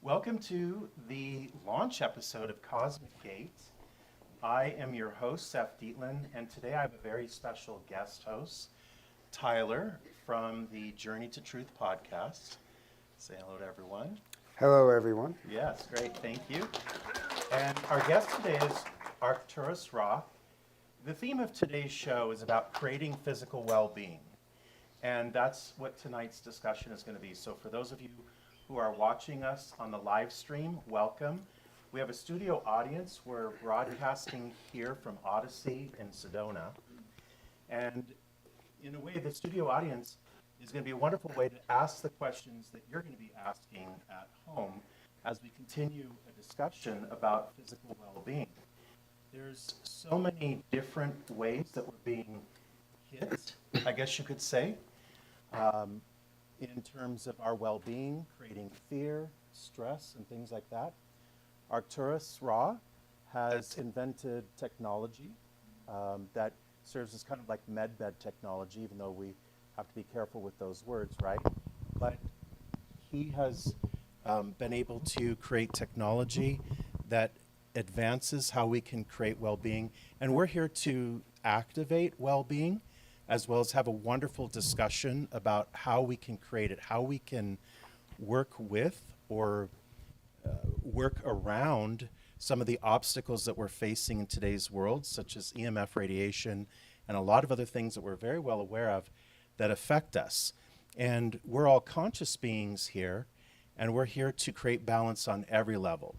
Welcome to the launch episode of Cosmic Gate. I am your host, Seph Dietlin, and today I have a very special guest host, Tyler from the Journey to Truth podcast. Say hello to everyone. Hello, everyone. Yes, great, thank you. And our guest today is Arcturus Raw. The theme of today's show is about creating physical well-being, and that's what tonight's discussion is going to be. So for those of you who are watching us on the live stream, welcome. We have a studio audience. We're broadcasting here from Odyssey in Sedona. And in a way, the studio audience is going to be a wonderful way to ask the questions that you're going to be asking at home as we continue a discussion about physical well-being. There's so many different ways that we're being hit, I guess you could say. In terms of our well-being, creating fear, stress, and things like that. Arcturus Raw has invented technology that serves as kind of like medbed technology, even though we have to be careful with those words, right? But he has been able to create technology that advances how we can create well-being. And we're here to activate well-being, as well as have a wonderful discussion about how we can create it, how we can work with or work around some of the obstacles that we're facing in today's world, such as EMF radiation and a lot of other things that we're very well aware of that affect us. And we're all conscious beings here, and we're here to create balance on every level,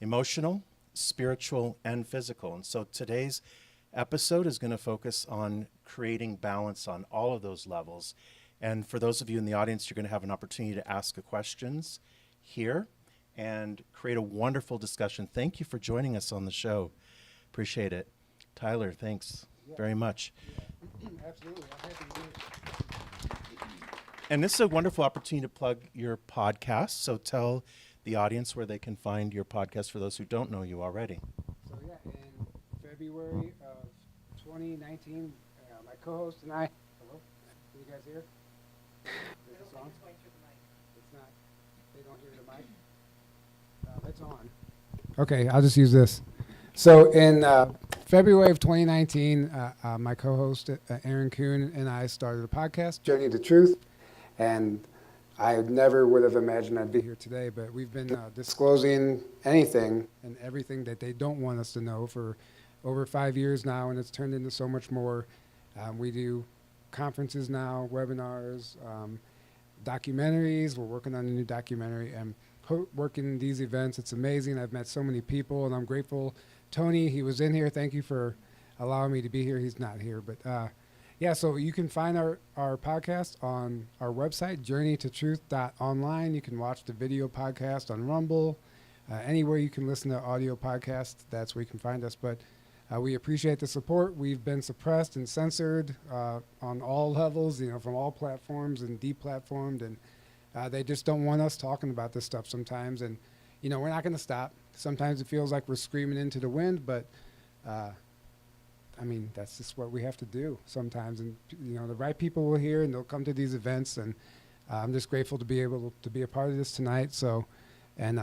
emotional, spiritual, and physical. And so today's episode is going to focus on creating balance on all of those levels. And for those of you in the audience, you're going to have an opportunity to ask questions here and create a wonderful discussion. Thank you for joining us on the show. Appreciate it. Tyler, thanks very much. Yeah. Absolutely. I'm happy to do it. And this is a wonderful opportunity to plug your podcast. So tell the audience where they can find your podcast for those who don't know you already. So yeah, in February of 2019, my co-host and I. Hello, can you guys hear? Is this on? It's not. They don't hear the mic. It's on. Okay, I'll just use this. So in February of 2019, my co-host Aaron Kuhn and I started a podcast, Journey to Truth, and I never would have imagined I'd be here today, but we've been disclosing anything and everything that they don't want us to know for over 5 years now, and it's turned into so much more. We do conferences now, webinars, documentaries. We're working on a new documentary and working these events. It's amazing. I've met so many people, and I'm grateful. Tony, he was in here. Thank you for allowing me to be here. He's not here, but yeah, so you can find our podcast on our website, journeytotruth.online. You can watch the video podcast on Rumble. Anywhere you can listen to audio podcasts, that's where you can find us. But we appreciate the support. We've been suppressed and censored on all levels, from all platforms and deplatformed. And they just don't want us talking about this stuff sometimes. And, we're not going to stop. Sometimes it feels like we're screaming into the wind, but that's just what we have to do sometimes. And, the right people will hear and they'll come to these events. And I'm just grateful to be able to be a part of this tonight. So, and,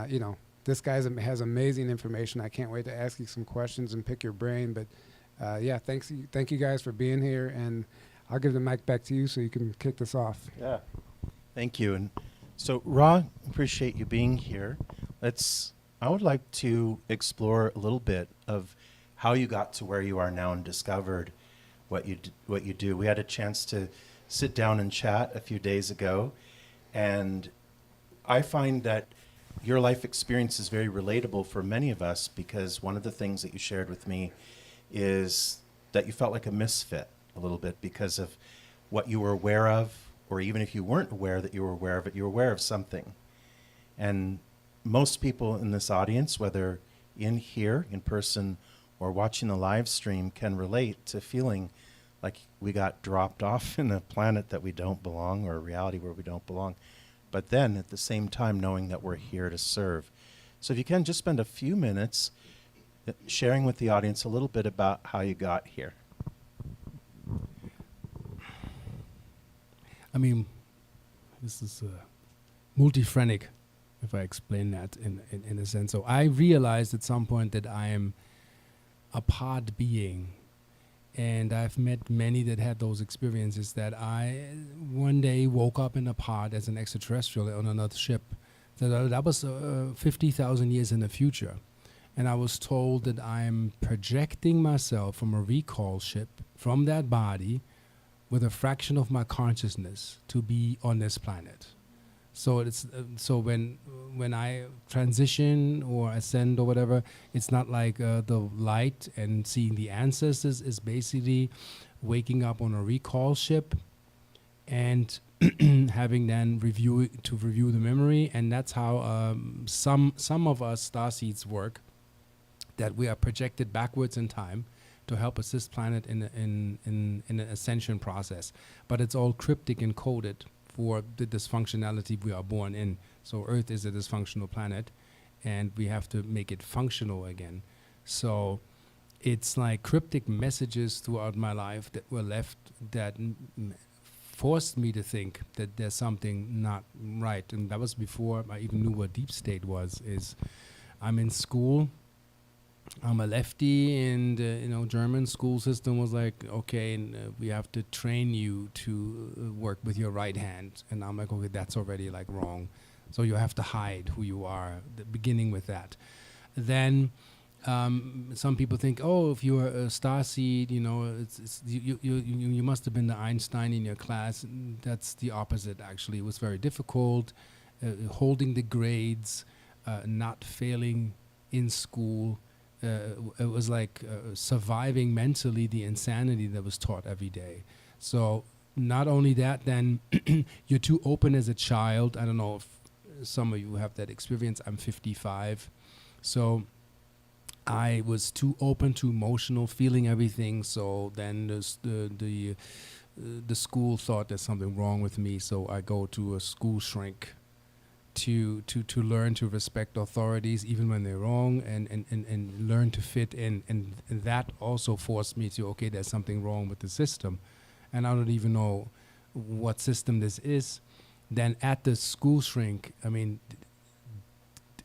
this guy has amazing information. I can't wait to ask you some questions and pick your brain. But, yeah, thank you guys for being here. And I'll give the mic back to you so you can kick this off. Yeah, thank you. And so, Ra, appreciate you being here. I would like to explore a little bit of how you got to where you are now and discovered what you do. We had a chance to sit down and chat a few days ago, and I find that your life experience is very relatable for many of us, because one of the things that you shared with me is that you felt like a misfit a little bit because of what you were aware of, or even if you weren't aware that you were aware of it, you were aware of something. And most people in this audience, whether in here, in person, or watching the live stream, can relate to feeling like we got dropped off in a planet that we don't belong, or a reality where we don't belong. But then at the same time, knowing that we're here to serve. So if you can just spend a few minutes sharing with the audience a little bit about how you got here. This is multi-phrenic if I explain that in a sense. So I realized at some point that I am a pod being, and I've met many that had those experiences, that I one day woke up in a pod as an extraterrestrial on another ship. So that was 50,000 years in the future. And I was told that I'm projecting myself from a recall ship from that body with a fraction of my consciousness to be on this planet. So it's so when I transition or ascend or whatever, it's not like the light and seeing the ancestors. Is basically waking up on a recall ship and having then review the memory, and that's how some of us starseeds work. That we are projected backwards in time to help assist planet in an ascension process, but it's all cryptic and coded for the dysfunctionality we are born in. So Earth is a dysfunctional planet, and we have to make it functional again. So it's like cryptic messages throughout my life that were left that forced me to think that there's something not right. And that was before I even knew what deep state was. Is I'm in school, I'm a lefty, and German school system was like, okay, and we have to train you to work with your right hand, and I'm like, okay, that's already like wrong. So you have to hide who you are. Beginning with that, then some people think, oh, if you're a starseed, you must have been the Einstein in your class. That's the opposite. Actually, it was very difficult, holding the grades, not failing in school. It was like surviving mentally the insanity that was taught every day. So not only that, then you're too open as a child. I don't know if some of you have that experience. I'm 55. So I was too open, too emotional, feeling everything. So then the school thought there's something wrong with me. So I go to a school shrink to learn to respect authorities even when they're wrong, and learn to fit in, and that also forced me to, okay, there's something wrong with the system, and I don't even know what system this is. Then at the school shrink, I mean,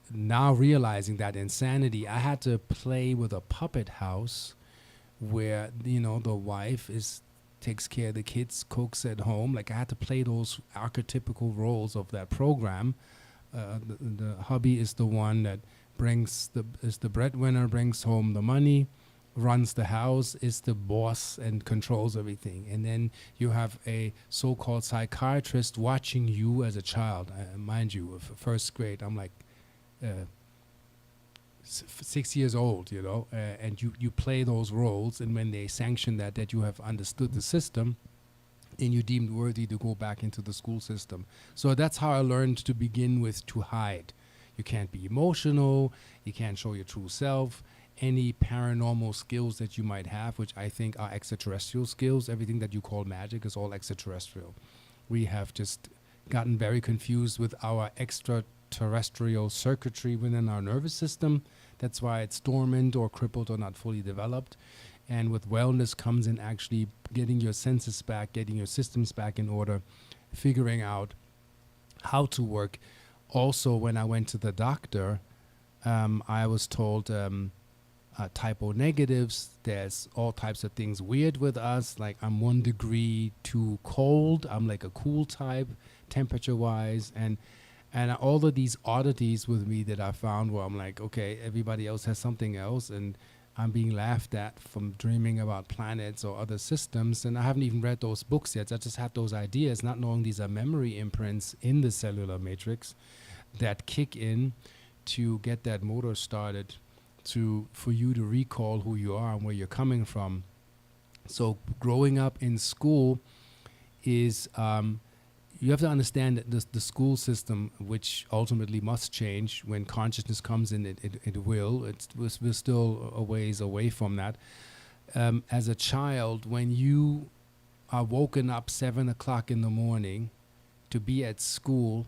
now realizing that insanity, I had to play with a puppet house where the wife takes care of the kids, cooks at home. Like I had to play those archetypical roles of that program. The hubby is the one that is the breadwinner, brings home the money, runs the house, is the boss, and controls everything. And then you have a so-called psychiatrist watching you as a child. Mind you, first grade, I'm like 6 years old, and you play those roles, and when they sanction that you have understood the system, and you deemed worthy to go back into the school system. So that's how I learned to begin with, to hide. You can't be emotional, you can't show your true self. Any paranormal skills that you might have, which I think are extraterrestrial skills, everything that you call magic is all extraterrestrial. We have just gotten very confused with our extraterrestrial circuitry within our nervous system. That's why it's dormant or crippled or not fully developed. And with wellness comes in actually getting your senses back, getting your systems back in order, figuring out how to work. Also, when I went to the doctor, I was told typo negatives. There's all types of things weird with us. Like I'm 1 degree too cold. I'm like a cool type, temperature-wise, and all of these oddities with me that I found where I'm like, okay, everybody else has something else, and I'm being laughed at from dreaming about planets or other systems, and I haven't even read those books yet. I just had those ideas, not knowing these are memory imprints in the cellular matrix that kick in to get that motor started for you to recall who you are and where you're coming from. So growing up in school is you have to understand that the school system, which ultimately must change when consciousness comes in, it will. We're still a ways away from that. As a child, when you are woken up 7 o'clock in the morning to be at school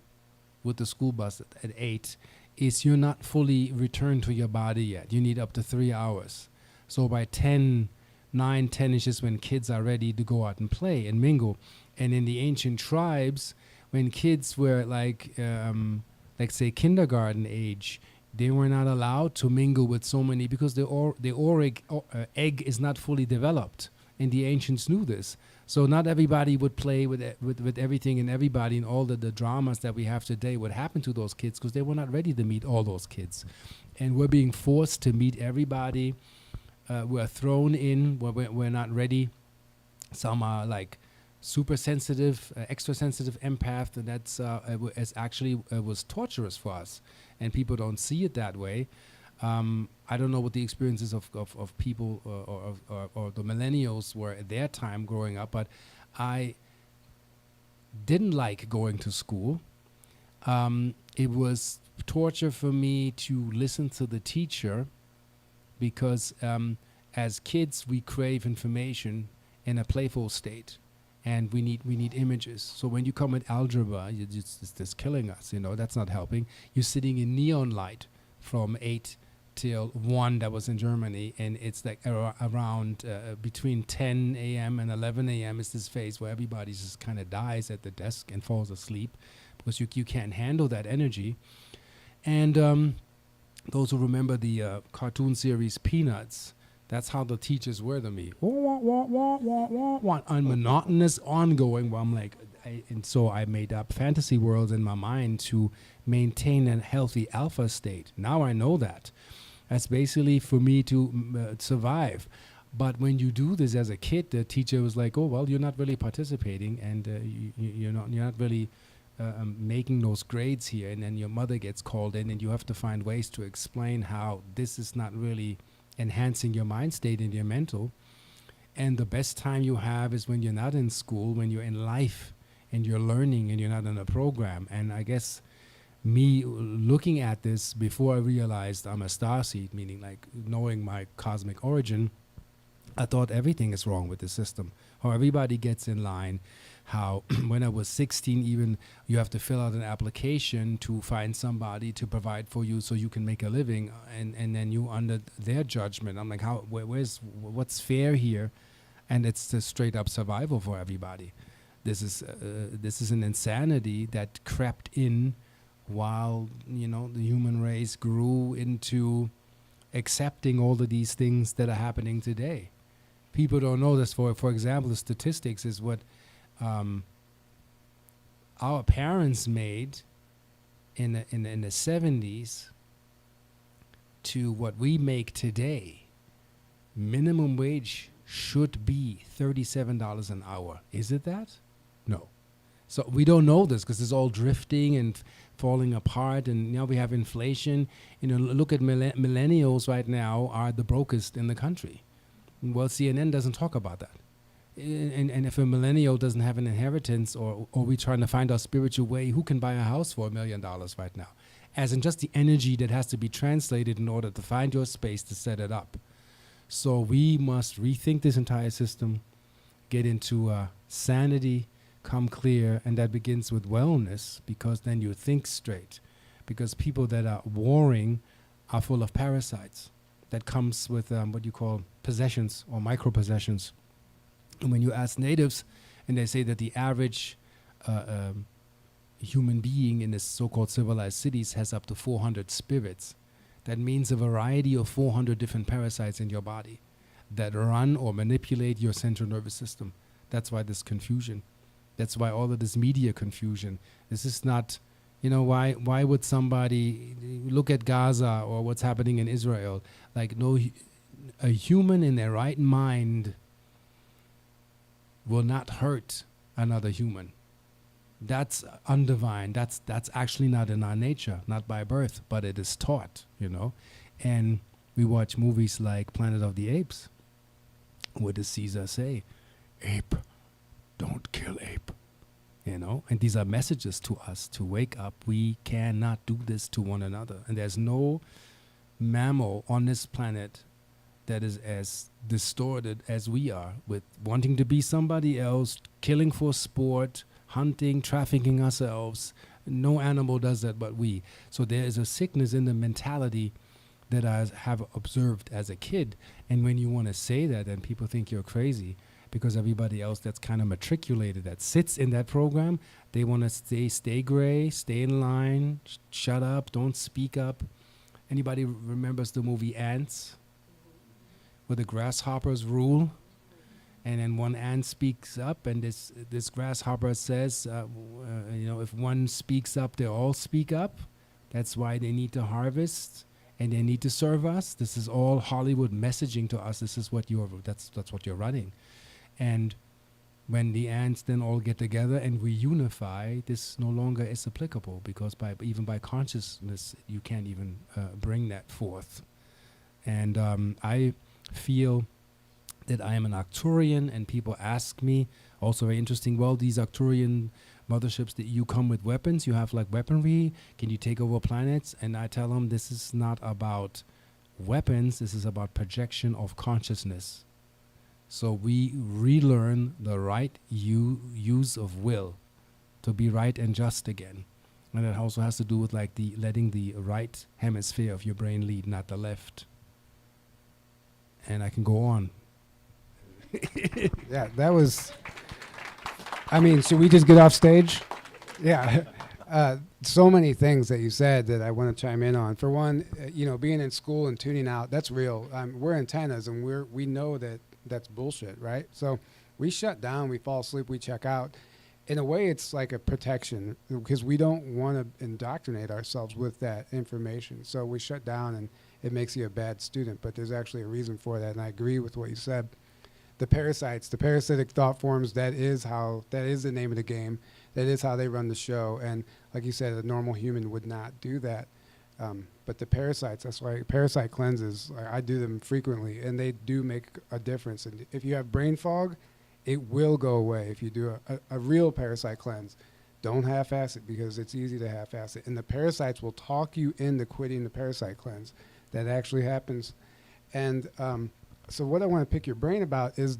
with the school bus at 8, is you're not fully returned to your body yet. You need up to 3 hours. So by 10 is just when kids are ready to go out and play and mingle. And in the ancient tribes, when kids were like like say kindergarten age, they were not allowed to mingle with so many because the auric egg is not fully developed, and the ancients knew this. So not everybody would play with everything and everybody, and all the dramas that we have today would happen to those kids because they were not ready to meet all those kids, and we're being forced to meet everybody. We're thrown in. We're not ready. Some are like super sensitive, extra sensitive empath, and that's was torturous for us, and people don't see it that way. I don't know what the experiences of people or the millennials were at their time growing up, but I didn't like going to school. It was torture for me to listen to the teacher because as kids we crave information in a playful state. And we need images. So when you come with algebra, it's just killing us. That's not helping. You're sitting in neon light from 8 till 1. That was in Germany, and it's like around between 10 a.m. and 11 a.m. is this phase where everybody just kind of dies at the desk and falls asleep because you can't handle that energy. And those who remember the cartoon series Peanuts. That's how the teachers were to me. Monotonous, ongoing. Where I'm like, and so I made up fantasy worlds in my mind to maintain a healthy alpha state. Now I know that. That's basically for me to survive. But when you do this as a kid, the teacher was like, "Oh well, you're not really participating, and you're not really making those grades here." And then your mother gets called in, and you have to find ways to explain how this is not really enhancing your mind state and your mental. And the best time you have is when you're not in school, when you're in life and you're learning and you're not in a program. And I guess me looking at this before I realized I'm a starseed, meaning like knowing my cosmic origin, I thought everything is wrong with the system. How everybody gets in line, how when I was 16 even, you have to fill out an application to find somebody to provide for you so you can make a living, and then you under their judgment. I'm like, what's fair here? And it's the straight up survival for everybody. This is an insanity that crept in while the human race grew into accepting all of these things that are happening today. People don't know this. For example, the statistics is what our parents made in the 70s to what we make today. Minimum wage should be $37 an hour. Is it that? No. So we don't know this because it's all drifting and falling apart, and now we have inflation. Look at millennials right now are the brokest in the country. Well, CNN doesn't talk about that. And if a millennial doesn't have an inheritance, or we're trying to find our spiritual way, who can buy a house for $1 million right now? As in just the energy that has to be translated in order to find your space to set it up. So we must rethink this entire system, get into sanity, come clear, and that begins with wellness, because then you think straight. Because people that are warring are full of parasites. That comes with what you call possessions or micro-possessions. And when you ask natives, and they say that the average human being in the so-called civilized cities has up to 400 spirits. That means a variety of 400 different parasites in your body that run or manipulate your central nervous system. That's why this confusion. That's why all of this media confusion. This is not, why would somebody look at Gaza or what's happening in Israel? Like, a human in their right mind will not hurt another human. That's undivine. That's actually not in our nature, not by birth, but it is taught, And we watch movies like Planet of the Apes. What does Caesar say? Ape, don't kill ape. And these are messages to us to wake up. We cannot do this to one another. And there's no mammal on this planet that is as distorted as we are, with wanting to be somebody else, killing for sport, hunting, trafficking ourselves. No animal does that but we. So there is a sickness in the mentality that I have observed as a kid. And when you want to say that and people think you're crazy, because everybody else that's kind of matriculated, that sits in that program, they want to stay gray, stay in line, shut up, don't speak up. Anybody remembers the movie Ants, where the grasshoppers rule? And then one ant speaks up, and this grasshopper says, if one speaks up, they all speak up. That's why they need to harvest, and they need to serve us. This is all Hollywood messaging to us. This is what that's what you're running. And when the ants then all get together and we unify, this no longer is applicable, because even by consciousness, you can't even bring that forth. And I feel that I am an Arcturian, and people ask me, also very interesting, well, these Arcturian motherships, that you come with weapons, you have like weaponry, can you take over planets? And I tell them, this is not about weapons, this is about projection of consciousness. So we relearn the right use of will to be right and just again. And that also has to do with like letting the right hemisphere of your brain lead, not the left. And I can go on. Yeah, that was. I mean, should we just get off stage? Yeah. So many things that you said that I want to chime in on. For one, being in school and tuning out, that's real. We're antennas, and we know that that's bullshit, right? So we shut down, we fall asleep, we check out. In a way, it's like a protection, because we don't want to indoctrinate ourselves with that information. So we shut down, and it makes you a bad student. But there's actually a reason for that, and I agree with what you said. The parasites, the parasitic thought forms, that is the name of the game. That is how they run the show. And like you said, a normal human would not do that. But the parasites, that's why parasite cleanses, I do them frequently, and they do make a difference. And if you have brain fog, it will go away if you do a real parasite cleanse. Don't half-ass it, because it's easy to half-ass it. And the parasites will talk you into quitting the parasite cleanse. That actually happens. And so what I want to pick your brain about is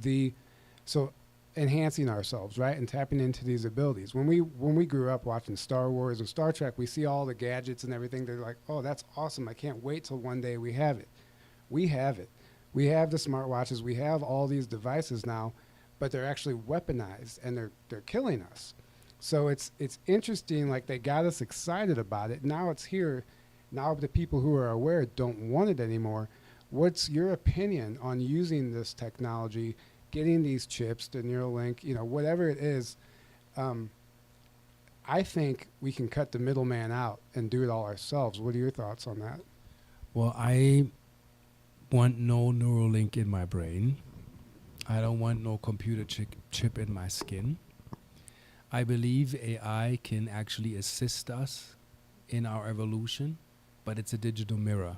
enhancing ourselves, right, and tapping into these abilities. When we grew up watching Star Wars and Star Trek, we see all the gadgets and everything. They're like, oh, that's awesome. I can't wait till one day we have it. We have it. We have the smartwatches. We have all these devices now, but they're actually weaponized, and they're killing us. So it's interesting. Like, they got us excited about it. Now it's here. Now the people who are aware don't want it anymore. What's your opinion on using this technology, getting these chips, the Neuralink, whatever it is? I think we can cut the middleman out and do it all ourselves. What are your thoughts on that? Well, I want no Neuralink in my brain. I don't want no computer chip in my skin. I believe AI can actually assist us in our evolution, but it's a digital mirror.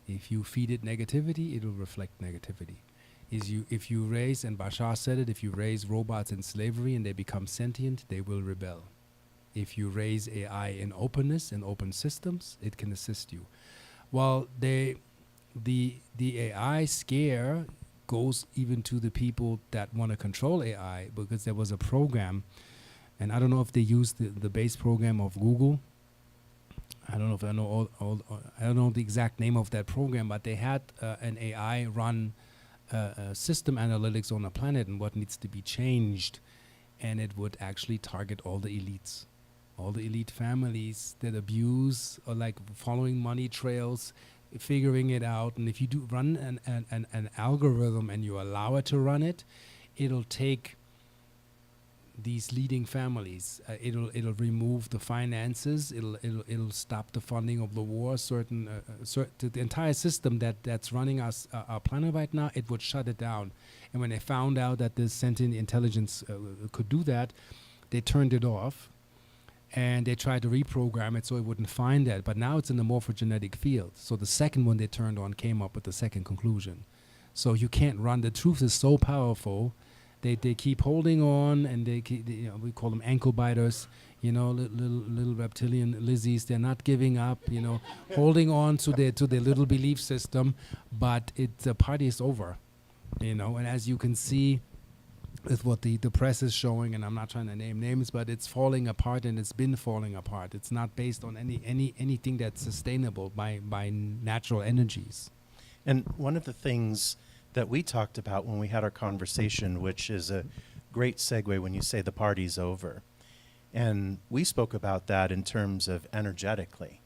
If you feed it negativity, it'll reflect negativity. If you raise, and Bashar said it, if you raise robots in slavery and they become sentient, they will rebel. If you raise AI in openness and open systems, it can assist you. Well, the AI scare goes even to the people that want to control AI, because there was a program, and I don't know if they used the base program of Google. I don't know if I know I don't know the exact name of that program, but they had an AI run system analytics on a planet and what needs to be changed, and it would actually target all the elites, all the elite families that abuse, or like following money trails, figuring it out. And if you do run an algorithm and you allow it to run it, it'll take these leading families. It'll remove the finances. It'll stop the funding of the war. The entire system that's running our planet right now, it would shut it down. And when they found out that this sentient intelligence could do that, they turned it off, and they tried to reprogram it so it wouldn't find that. But now it's in the morphogenetic field. So the second one they turned on came up with the second conclusion. So you can't run. The truth is so powerful. They keep holding on, and we call them ankle biters, little reptilian lizzies. They're not giving up, holding on to their little belief system, but the party is over, and as you can see with what the press is showing, and I'm not trying to name names, but it's falling apart, and it's been falling apart. It's not based on anything that's sustainable by natural energies. And one of the things that we talked about when we had our conversation, which is a great segue when you say the party's over. And we spoke about that in terms of energetically.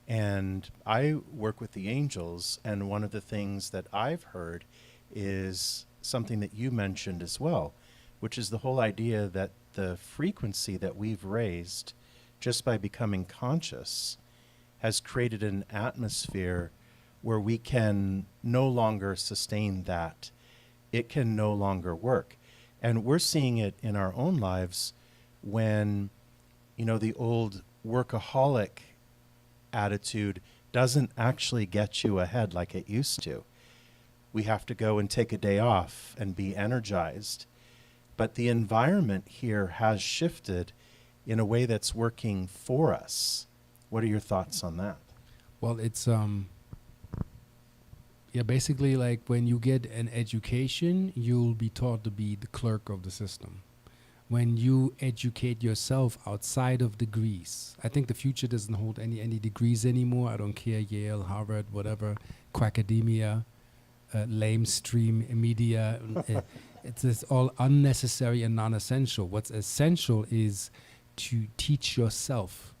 And I work with the angels, and one of the things that I've heard is something that you mentioned as well, which is the whole idea that the frequency that we've raised just by becoming conscious has created an atmosphere where we can no longer sustain that. It can no longer work. And we're seeing it in our own lives when, you know, the old workaholic attitude doesn't actually get you ahead like it used to. We have to go and take a day off and be energized. But the environment here has shifted in a way that's working for us. What are your thoughts on that? Well, it's basically like when you get an education, you'll be taught to be the clerk of the system. When you educate yourself outside of degrees, I think the future doesn't hold any degrees anymore. I don't care, Yale, Harvard, whatever, quackademia, lamestream media. It's just all unnecessary and non-essential. What's essential is to teach yourself,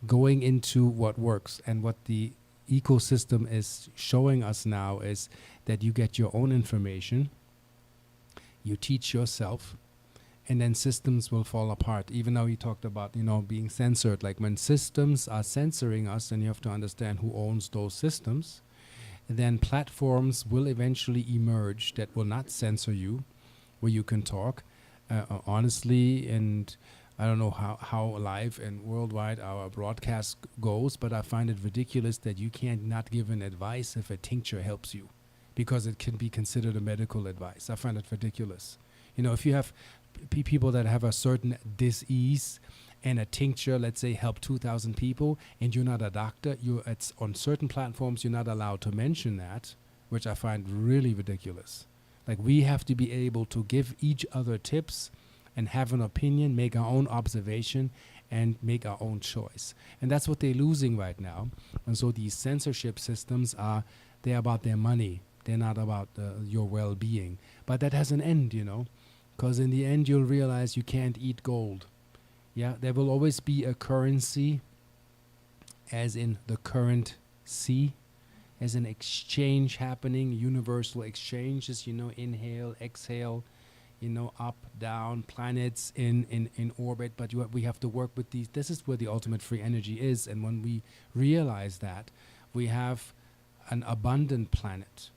going into what works. And what the ecosystem is showing us now is that you get your own information, you teach yourself, and then systems will fall apart. Even though you talked about, you know, being censored, like when systems are censoring us, and you have to understand who owns those systems, then platforms will eventually emerge that will not censor you, where you can talk honestly. And I don't know how live and worldwide our broadcast goes, but I find it ridiculous that you can't not give an advice if a tincture helps you, because it can be considered a medical advice. I find it ridiculous. You know, if you have people that have a certain disease and a tincture, let's say, help 2,000 people, and you're not a doctor, it's on certain platforms you're not allowed to mention that, which I find really ridiculous. Like, we have to be able to give each other tips and have an opinion, make our own observation, and make our own choice. And that's what they're losing right now. And so these censorship systems they're about their money. They're not about your well-being. But that has an end, you know, because in the end you'll realize you can't eat gold. Yeah, there will always be a currency, as in the current C, as an exchange happening, universal exchanges, you know, inhale, exhale, you know, up, down, planets in orbit. But we have to work with these. This is where the ultimate free energy is. And when we realize that, we have an abundant planet.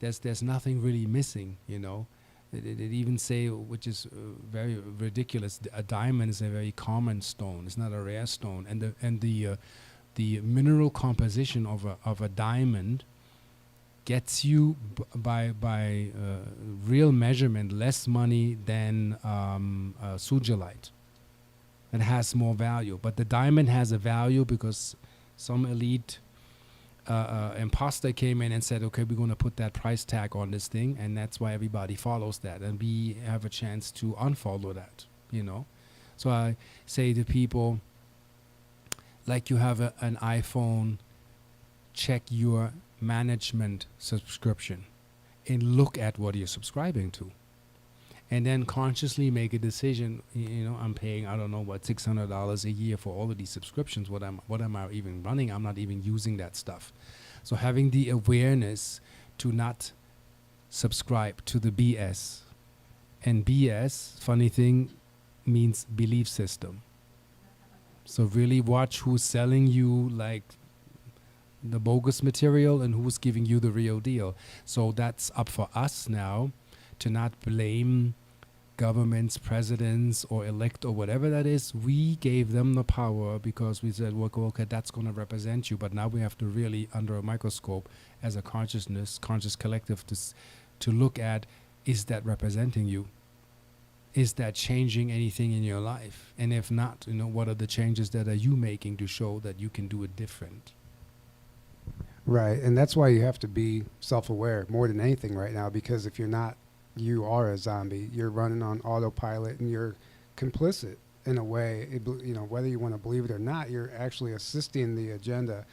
There's nothing really missing, you know. It even say, which is very ridiculous, a diamond is a very common stone. It's not a rare stone. And the mineral composition of a diamond gets you by real measurement less money than sugilite. It has more value. But the diamond has a value because some elite imposter came in and said, okay, we're going to put that price tag on this thing, and that's why everybody follows that, and we have a chance to unfollow that, you know. So I say to people, like, you have an iPhone, check your management subscription and look at what you're subscribing to, and then consciously make a decision. You know, I'm paying, I don't know what, $600 a year for all of these subscriptions. What am I even running? I'm not even using that stuff. So having the awareness to not subscribe to the BS. And BS, funny thing, means belief system. So really watch who's selling you like the bogus material and who's giving you the real deal. So that's up for us now to not blame governments, presidents, or elect, or whatever that is. We gave them the power because we said, well, okay, that's going to represent you. But now we have to really, under a microscope, as a conscious collective, to look at, is that representing you? Is that changing anything in your life? And if not, you know, what are the changes that are you making to show that you can do it different? Right, and that's why you have to be self-aware more than anything right now, because if you're not, you are a zombie. You're running on autopilot, and you're complicit in a way. You know, whether you want to believe it or not, you're actually assisting the agenda,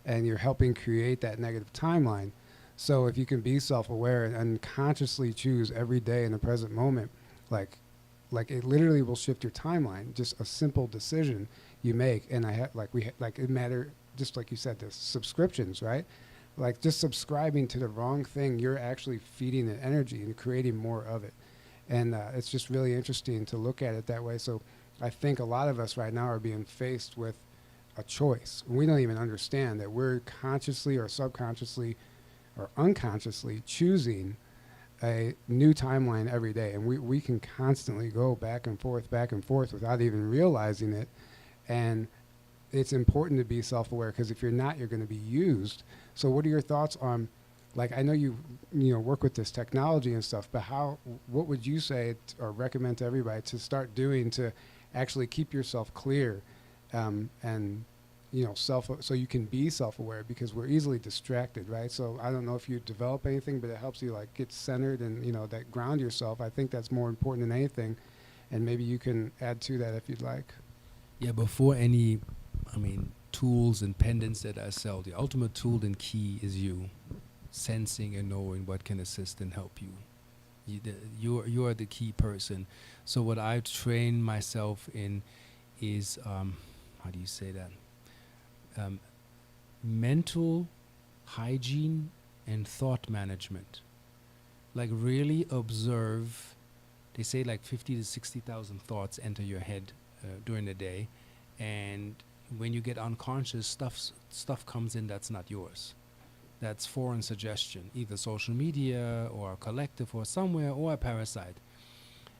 and you're helping create that negative timeline. So if you can be self-aware and consciously choose every day in the present moment, like it literally will shift your timeline. Just a simple decision you make, and it matter, just like you said, the subscriptions, right? Like just subscribing to the wrong thing, you're actually feeding it energy and creating more of it. And it's just really interesting to look at it that way. So I think a lot of us right now are being faced with a choice. We don't even understand that we're consciously or subconsciously or unconsciously choosing a new timeline every day. And we can constantly go back and forth without even realizing it. And it's important to be self-aware, because if you're not, you're going to be used. So what are your thoughts on, like, I know you work with this technology and stuff, but what would you say or recommend to everybody to start doing to actually keep yourself clear, and so you can be self-aware, because we're easily distracted, right? So I don't know if you develop anything, but it helps you like get centered and that ground yourself. I think that's more important than anything, and maybe you can add to that if you'd like. Yeah, before any, tools and pendants that I sell, the ultimate tool and key is you, sensing and knowing what can assist and help you. You are the key person. So what I train myself in is, how do you say that? Mental hygiene and thought management. Like really observe. They say like 50 to 60,000 thoughts enter your head during the day, and when you get unconscious, stuff comes in that's not yours. That's foreign suggestion, either social media or a collective or somewhere, or a parasite.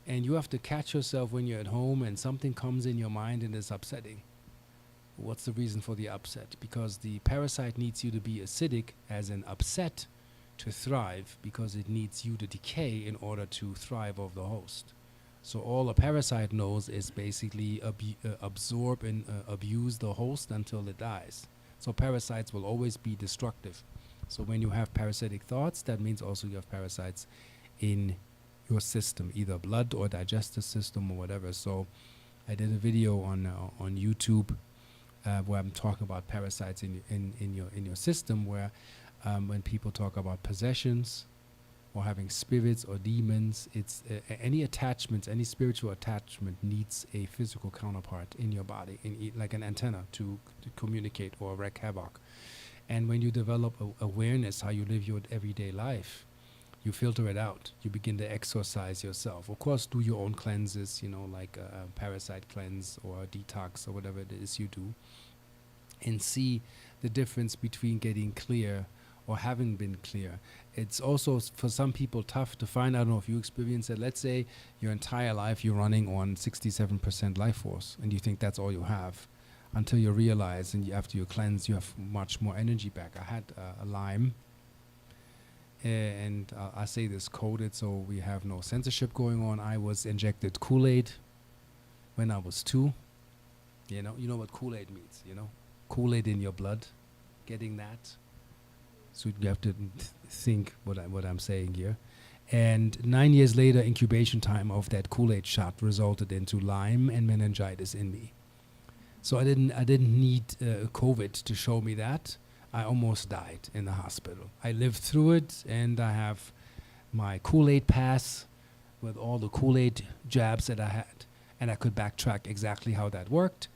And you have to catch yourself when you're at home and something comes in your mind and is upsetting. What's the reason for the upset? Because the parasite needs you to be acidic, as in upset, to thrive, because it needs you to decay in order to thrive of the host. So all a parasite knows is basically absorb and abuse the host until it dies. So parasites will always be destructive. So when you have parasitic thoughts, that means also you have parasites in your system, either blood or digestive system or whatever. So I did a video on YouTube where I'm talking about parasites in your system, where when people talk about possessions or having spirits or demons, it's any attachments, any spiritual attachment needs a physical counterpart in your body, like an antenna to communicate or wreak havoc. And when you develop awareness how you live your everyday life, you filter it out. You begin to exorcise yourself. Of course, do your own cleanses, like a parasite cleanse or a detox or whatever it is you do, and see the difference between getting clear or having been clear. It's also for some people tough to find. I don't know if you experience it. Let's say your entire life you're running on 67% life force, and you think that's all you have, until you realize, and after you cleanse, you have much more energy back. I had a Lyme, and I say this coded so we have no censorship going on. I was injected Kool-Aid when I was 2. You know what Kool-Aid means, Kool-Aid in your blood, getting that. So you have to think what I'm saying here. And 9 years later, incubation time of that Kool-Aid shot resulted into Lyme and meningitis in me. So I didn't need COVID to show me that. I almost died in the hospital. I lived through it, and I have my Kool-Aid pass with all the Kool-Aid jabs that I had. And I could backtrack exactly how that worked.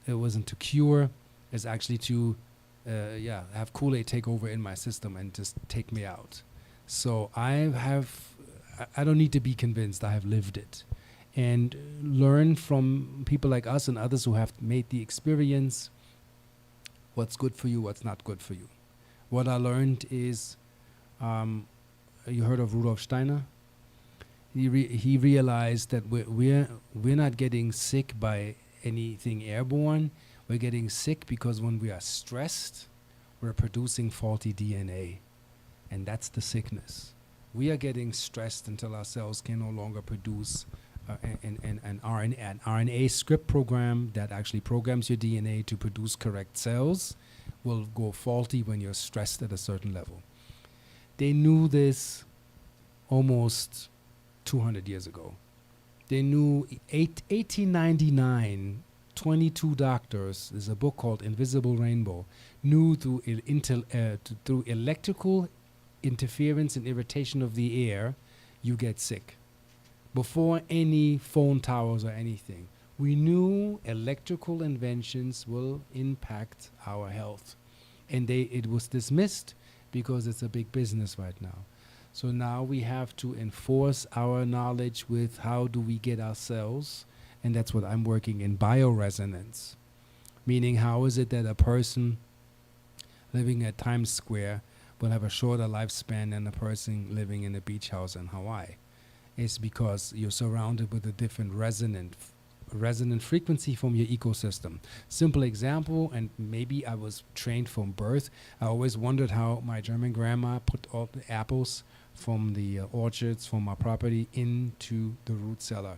It wasn't to cure. It's actually to have Kool-Aid take over in my system and just take me out. So I don't need to be convinced. I have lived it. And learn from people like us and others who have made the experience what's good for you, what's not good for you. What I learned is, you heard of Rudolf Steiner? He realized that we're not getting sick by anything airborne. We're getting sick because when we are stressed, we're producing faulty DNA. And that's the sickness. We are getting stressed until our cells can no longer produce an RNA script program that actually programs your DNA to produce correct cells will go faulty when you're stressed at a certain level. They knew this almost 200 years ago. They knew 1899, 22 doctors, there's a book called Invisible Rainbow, knew through electrical interference and irritation of the air, you get sick. Before any phone towers or anything, we knew electrical inventions will impact our health. And it was dismissed because it's a big business right now. So now we have to enforce our knowledge with how do we get ourselves, and that's what I'm working in, bioresonance. Meaning, how is it that a person living at Times Square will have a shorter lifespan than a person living in a beach house in Hawaii? It's because you're surrounded with a different resonant frequency from your ecosystem. Simple example, and maybe I was trained from birth. I always wondered how my German grandma put all the apples from the orchards from our property into the root cellar.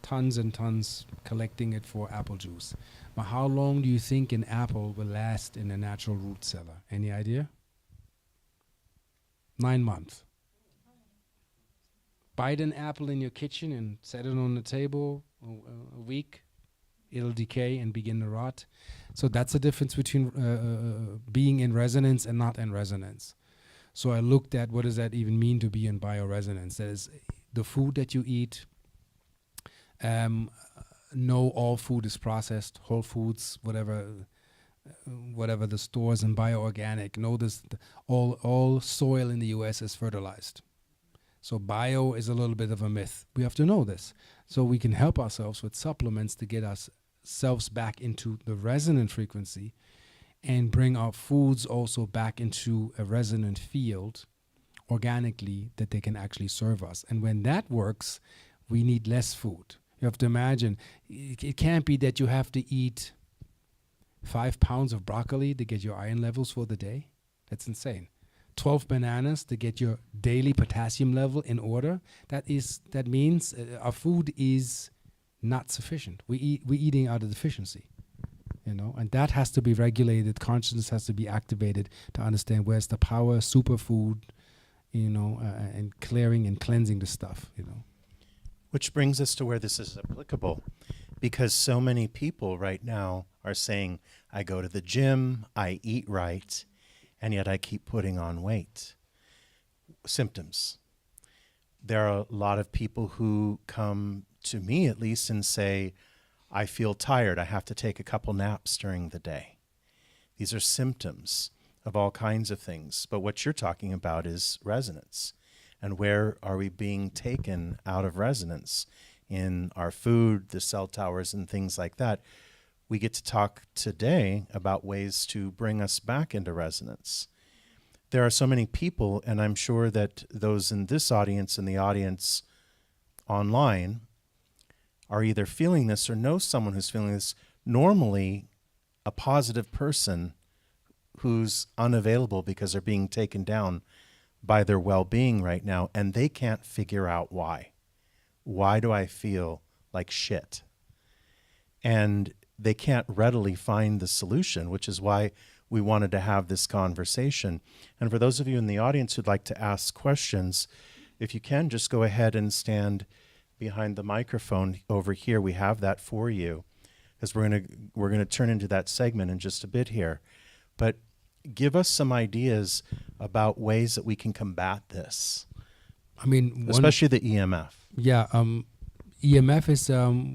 Tons and tons collecting it for apple juice. But how long do you think an apple will last in a natural root cellar? Any idea? 9 months. Bite an apple in your kitchen and set it on the table a week, it'll decay and begin to rot. So that's the difference between being in resonance and not in resonance. So I looked at what does that even mean to be in bioresonance. That is the food that you eat. No, all food is processed, whole foods, whatever the stores and bioorganic. Notice all soil in the U.S. is fertilized. So bio is a little bit of a myth. We have to know this. So we can help ourselves with supplements to get ourselves back into the resonant frequency and bring our foods also back into a resonant field organically that they can actually serve us. And when that works, we need less food. You have to imagine, it can't be that you have to eat 5 pounds of broccoli to get your iron levels for the day. That's insane. 12 bananas to get your daily potassium level in order. That means our food is not sufficient. We're eating out of deficiency, and that has to be regulated. Consciousness has to be activated to understand where's the power, superfood, and clearing and cleansing the stuff, Which brings us to where this is applicable, because so many people right now are saying, I go to the gym, I eat right, and yet I keep putting on weight. Symptoms. There are a lot of people who come to me, at least, and say, I feel tired. I have to take a couple naps during the day. These are symptoms of all kinds of things. But what you're talking about is resonance. And where are we being taken out of resonance? In our food, the cell towers, and things like that. We get to talk today about ways to bring us back into resonance. There are so many people, and I'm sure that those in this audience and the audience online are either feeling this or know someone who's feeling this. Normally, a positive person who's unavailable because they're being taken down by their well-being right now, and they can't figure out why. Why do I feel like shit? And they can't readily find the solution, which is why we wanted to have this conversation. And for those of you in the audience who'd like to ask questions, if you can, just go ahead and stand behind the microphone over here. We have that for you, because we're gonna turn into that segment in just a bit here. But give us some ideas about ways that we can combat this. I mean, especially the EMF. Yeah, EMF is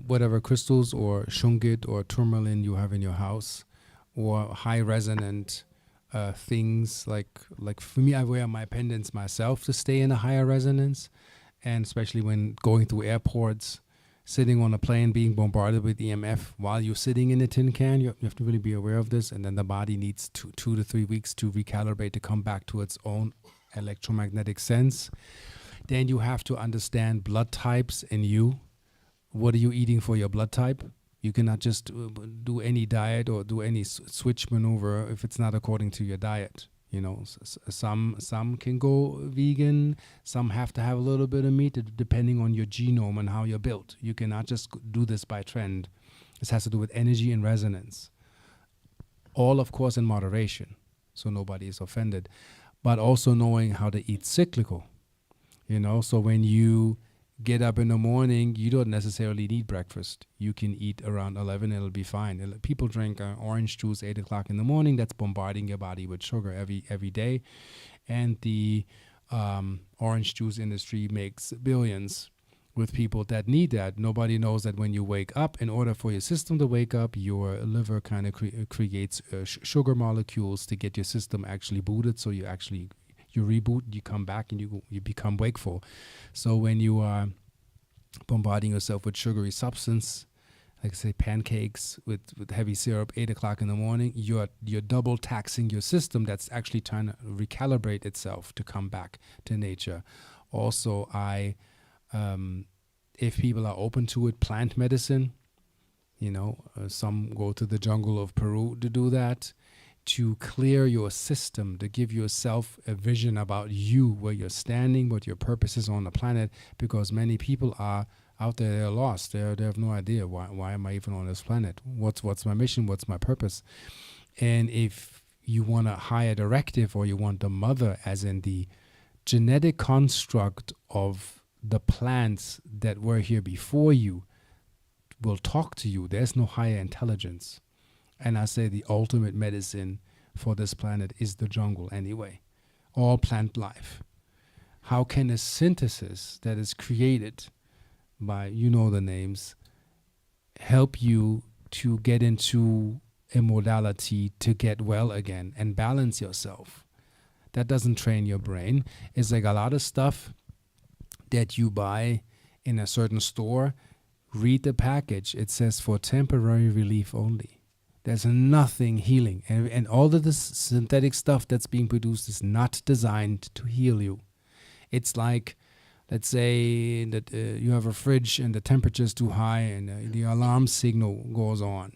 whatever crystals or shungite or tourmaline you have in your house, or high resonant things like for me, I wear my pendants myself to stay in a higher resonance, and especially when going through airports, sitting on a plane, being bombarded with EMF while you're sitting in a tin can, you have to really be aware of this, and then the body needs 2 to 3 weeks to recalibrate to come back to its own electromagnetic sense. Then you have to understand blood types in you. What are you eating for your blood type? You cannot just do any diet or do any switch maneuver if it's not according to your diet. Some can go vegan. Some have to have a little bit of meat, depending on your genome and how you're built. You cannot just do this by trend. This has to do with energy and resonance. All, of course, in moderation, so nobody is offended. But also knowing how to eat cyclical. So when you get up in the morning, you don't necessarily need breakfast. You can eat around 11, it'll be fine. People drink orange juice 8 o'clock in the morning. That's bombarding your body with sugar every day. And the orange juice industry makes billions with people that need that. Nobody knows that when you wake up, in order for your system to wake up, your liver kind of creates sugar molecules to get your system actually booted. So you reboot, you come back, and you become wakeful. So when you are bombarding yourself with sugary substance, like say pancakes with heavy syrup 8 o'clock in the morning, you're double taxing your system that's actually trying to recalibrate itself to come back to nature. Also, if people are open to it, plant medicine, some go to the jungle of Peru to do that, to clear your system, to give yourself a vision about you, where you're standing, what your purpose is on the planet, because many people are out there, they're lost. They have no idea, why am I even on this planet? What's my mission? What's my purpose? And if you want a higher directive, or you want the mother, as in the genetic construct of the plants that were here before you, will talk to you. There's no higher intelligence. And I say the ultimate medicine for this planet is the jungle anyway. All plant life. How can a synthesis that is created by, the names, help you to get into a modality to get well again and balance yourself? That doesn't train your brain. It's like a lot of stuff that you buy in a certain store. Read the package. It says for temporary relief only. There's nothing healing. And all of this synthetic stuff that's being produced is not designed to heal you. It's like, let's say that you have a fridge and the temperature is too high, and the alarm signal goes on.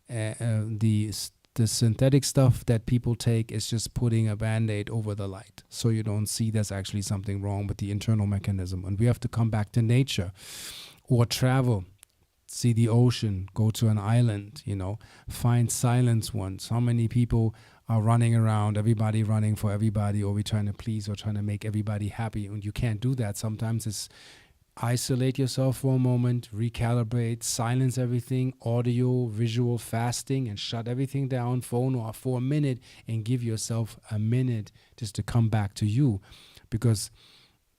The synthetic stuff that people take is just putting a Band-Aid over the light, so you don't see there's actually something wrong with the internal mechanism. And we have to come back to nature, or travel, see the ocean, go to an island, find silence once. How many people are running around, everybody running for everybody, or we trying to please or trying to make everybody happy? And you can't do that. Sometimes it's isolate yourself for a moment, recalibrate, silence everything, audio, visual, fasting, and shut everything down, phone off for a minute, and give yourself a minute just to come back to you. Because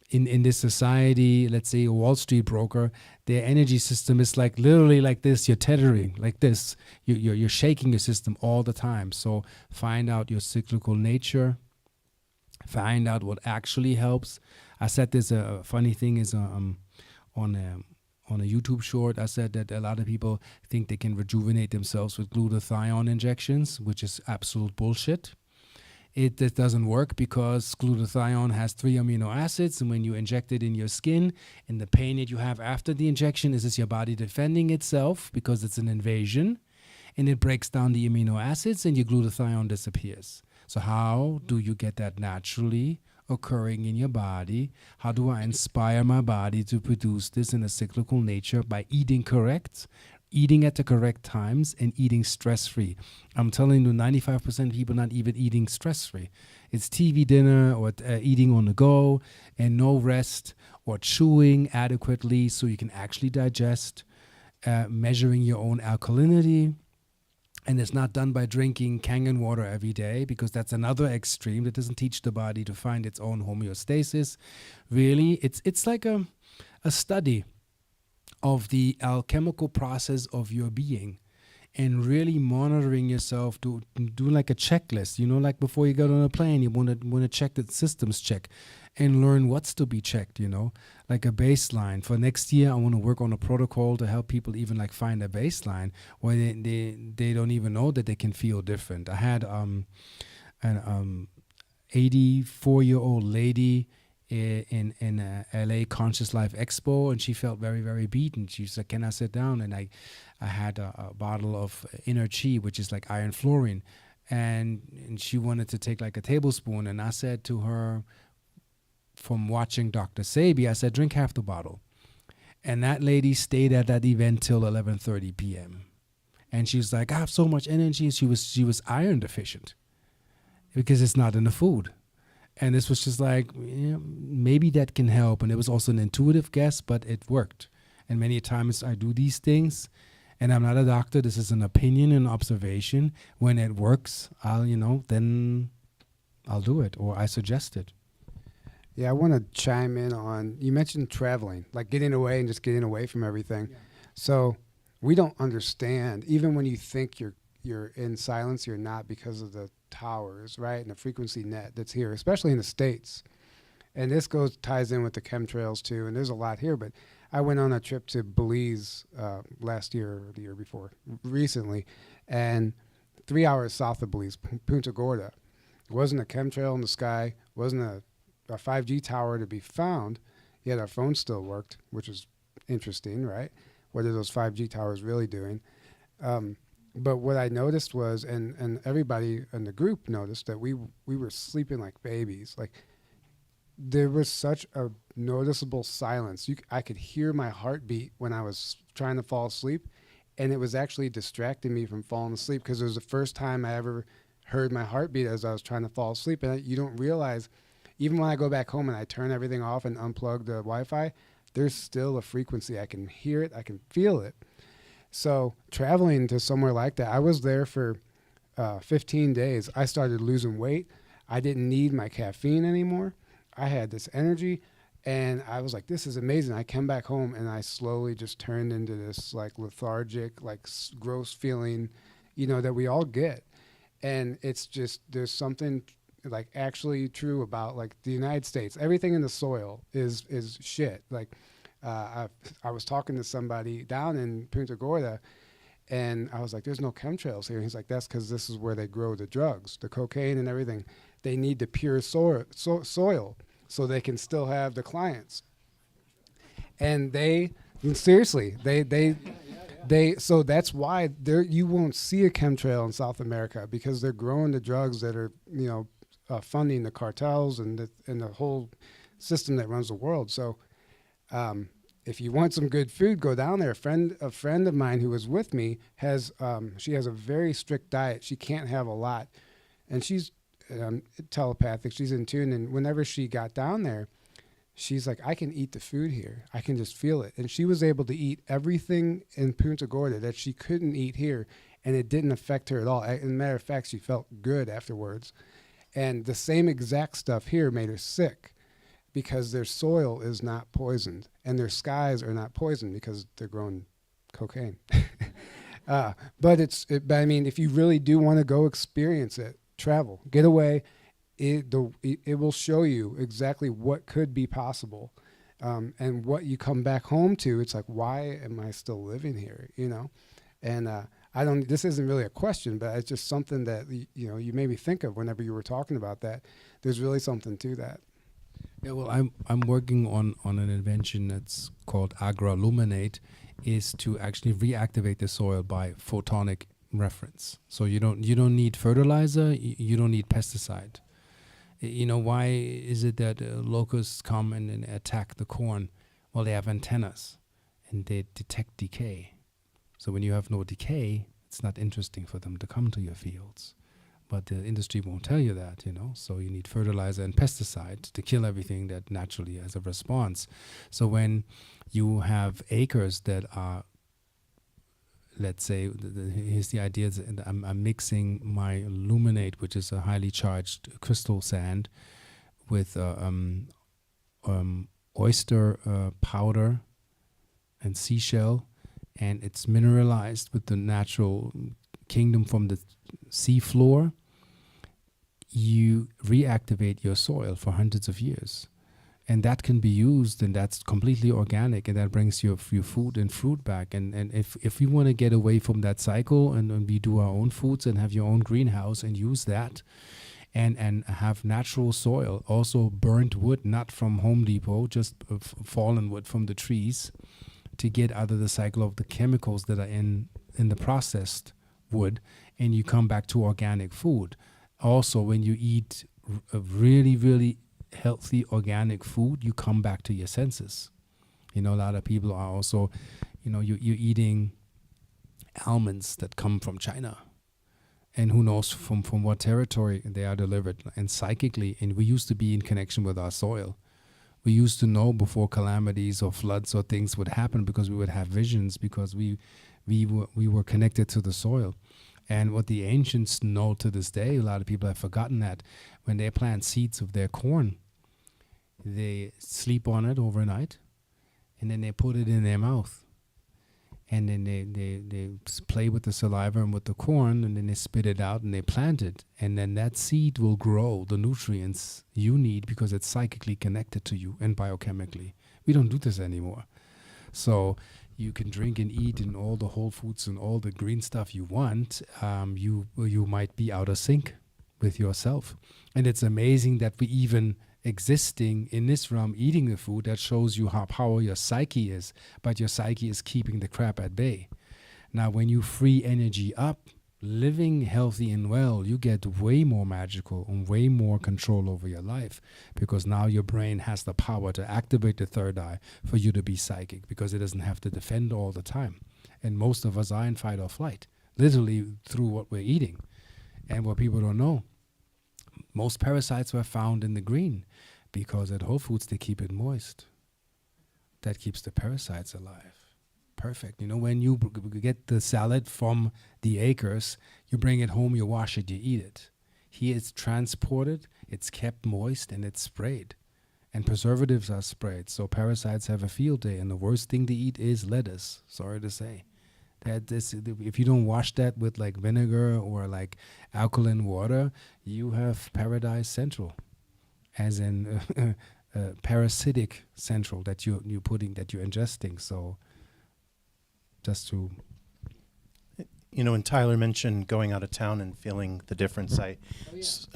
in this society, let's say a Wall Street broker, their energy system is like literally like this. You're tethering like this. You're shaking your system all the time. So find out your cyclical nature. Find out what actually helps. I said this, a funny thing is on a YouTube short, I said that a lot of people think they can rejuvenate themselves with glutathione injections, which is absolute bullshit. It doesn't work, because glutathione has 3 amino acids, and when you inject it in your skin, and the pain that you have after the injection is just your body defending itself because it's an invasion, and it breaks down the amino acids and your glutathione disappears. So how do you get that naturally occurring in your body? How do I inspire my body to produce this in a cyclical nature? By eating correct, eating at the correct times, and eating stress-free. I'm telling you, 95% of people not even eating stress-free. It's TV dinner, or eating on the go, and no rest, or chewing adequately so you can actually digest, measuring your own alkalinity. And it's not done by drinking Kangen water every day, because that's another extreme that doesn't teach the body to find its own homeostasis. Really, it's like a study of the alchemical process of your being, and really monitoring yourself, to do like a checklist. Like before you get on a plane, you want to check the systems check, and learn what's to be checked. Like a baseline. For next year, I want to work on a protocol to help people even like find a baseline where they don't even know that they can feel different. I had an 84-year-old lady in LA Conscious Life Expo, and she felt very, very beaten. She said, "Can I sit down?" And I had a bottle of inner chi, which is like iron fluorine, and she wanted to take like a tablespoon, and I said to her, from watching Dr. Sabi, I said, drink half the bottle. And that lady stayed at that event till 11:30 p.m. And she was like, I have so much energy. She was iron deficient, because it's not in the food. And this was just like, yeah, maybe that can help. And it was also an intuitive guess, but it worked. And many times I do these things, and I'm not a doctor. This is an opinion and observation. When it works, then I'll do it, or I suggest it. Yeah, I want to chime in on, you mentioned traveling, like getting away and just getting away from everything. Yeah. So we don't understand, even when you think you're in silence, you're not, because of the towers, right, and the frequency net that's here, especially in the States. And this ties in with the chemtrails too, and there's a lot here. But I went on a trip to Belize last year or the year before, recently, and 3 hours south of Belize, Punta Gorda. It wasn't a chemtrail in the sky, wasn't a 5G tower to be found, yet our phone still worked, which is interesting, right? What are those 5G towers really doing? But what I noticed was, and everybody in the group noticed, that we were sleeping like babies. Like, there was such a noticeable silence. I could hear my heartbeat when I was trying to fall asleep, and it was actually distracting me from falling asleep, because it was the first time I ever heard my heartbeat as I was trying to fall asleep. And you don't realize, even when I go back home and I turn everything off and unplug the Wi-Fi, there's still a frequency. I can hear it. I can feel it. So traveling to somewhere like that, I was there for 15 days. I started losing weight. I didn't need my caffeine anymore. I had this energy, and I was like, this is amazing. I came back home, and I slowly just turned into this like lethargic, like gross feeling, that we all get. And it's just, there's something like actually true about like the United States. Everything in the soil is shit. Like, I was talking to somebody down in Punta Gorda, and I was like, there's no chemtrails here. He's like, that's because this is where they grow the drugs, the cocaine and everything. They need the pure soil so they can still have the clients. And seriously, so that's why you won't see a chemtrail in South America, because they're growing the drugs that are, funding the cartels and the whole system that runs the world. So, if you want some good food, go down there. A friend of mine who was with me she has a very strict diet. She can't have a lot, and she's telepathic. She's in tune, and whenever she got down there, she's like, I can eat the food here. I can just feel it. And she was able to eat everything in Punta Gorda that she couldn't eat here, and it didn't affect her at all. As a matter of fact, she felt good afterwards. And the same exact stuff here made her sick, because their soil is not poisoned, and their skies are not poisoned because they're growing cocaine. But I mean, if you really do want to go experience it, travel, get away. It will show you exactly what could be possible, and what you come back home to. It's like, why am I still living here? And this isn't really a question, but it's just something that you made me think of whenever you were talking about that. There's really something to that. Yeah, well, I'm working on an invention that's called Agroilluminate, is to actually reactivate the soil by photonic reference. So you don't need fertilizer, you don't need pesticide. Why is it that locusts come and attack the corn? Well, they have antennas, and they detect decay. So when you have no decay, it's not interesting for them to come to your fields. But the industry won't tell you that, So you need fertilizer and pesticide to kill everything that naturally has a response. So when you have acres that are, let's say, here's the idea, that I'm mixing my illuminate, which is a highly charged crystal sand, with oyster powder and seashell, and it's mineralized with the natural kingdom from the sea floor. You reactivate your soil for hundreds of years, and that can be used, and that's completely organic, and that brings your food and fruit back. And if we want to get away from that cycle, and we do our own foods and have your own greenhouse and use that, and have natural soil, also burnt wood, not from Home Depot, just fallen wood from the trees, to get out of the cycle of the chemicals that are in the processed wood, and you come back to organic food. Also, when you eat a really, really healthy organic food, you come back to your senses. A lot of people are also, you're eating almonds that come from China, and who knows from what territory they are delivered, and psychically. And we used to be in connection with our soil. We used to know before calamities or floods or things would happen, because we would have visions, because we were connected to the soil. And what the ancients know to this day, a lot of people have forgotten that when they plant seeds of their corn, they sleep on it overnight, and then they put it in their mouth. And then they play with the saliva and with the corn, and then they spit it out and they plant it. And then that seed will grow the nutrients you need, because it's psychically connected to you and biochemically. We don't do this anymore. So you can drink and eat in all the whole foods and all the green stuff you want. You might be out of sync with yourself. And it's amazing that we even existing in this realm, eating the food, that shows you how powerful your psyche is, but your psyche is keeping the crap at bay. Now, when you free energy up, living healthy and well, you get way more magical and way more control over your life, because now your brain has the power to activate the third eye for you to be psychic, because it doesn't have to defend all the time. And most of us are in fight or flight, literally through what we're eating. And what people don't know, most parasites were found in the green, because at Whole Foods they keep it moist. That keeps the parasites alive. Perfect. You know, when you get the salad from the acres, you bring it home, you wash it, you eat it. Here it's transported, it's kept moist, and it's sprayed. And preservatives are sprayed, so parasites have a field day. And the worst thing to eat is lettuce, sorry to say. If you don't wash that with like vinegar or like alkaline water, you have Paradise Central, as in parasitic central that you're ingesting. So just to, You know, when Tyler mentioned going out of town and feeling the difference, I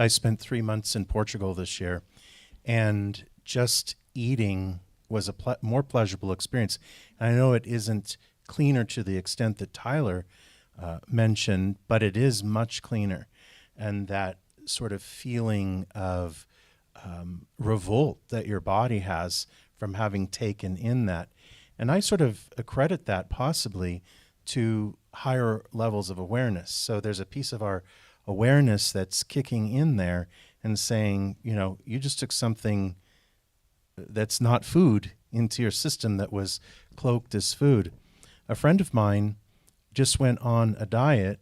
spent 3 months in Portugal this year, and just eating was a more pleasurable experience. And I know it isn't cleaner to the extent that Tyler mentioned, but it is much cleaner. And that sort of feeling of revolt that your body has from having taken in that. And I sort of accredit that possibly to higher levels of awareness. So there's a piece of our awareness that's kicking in there and saying, you know, you just took something that's not food into your system that was cloaked as food. A friend of mine just went on a diet,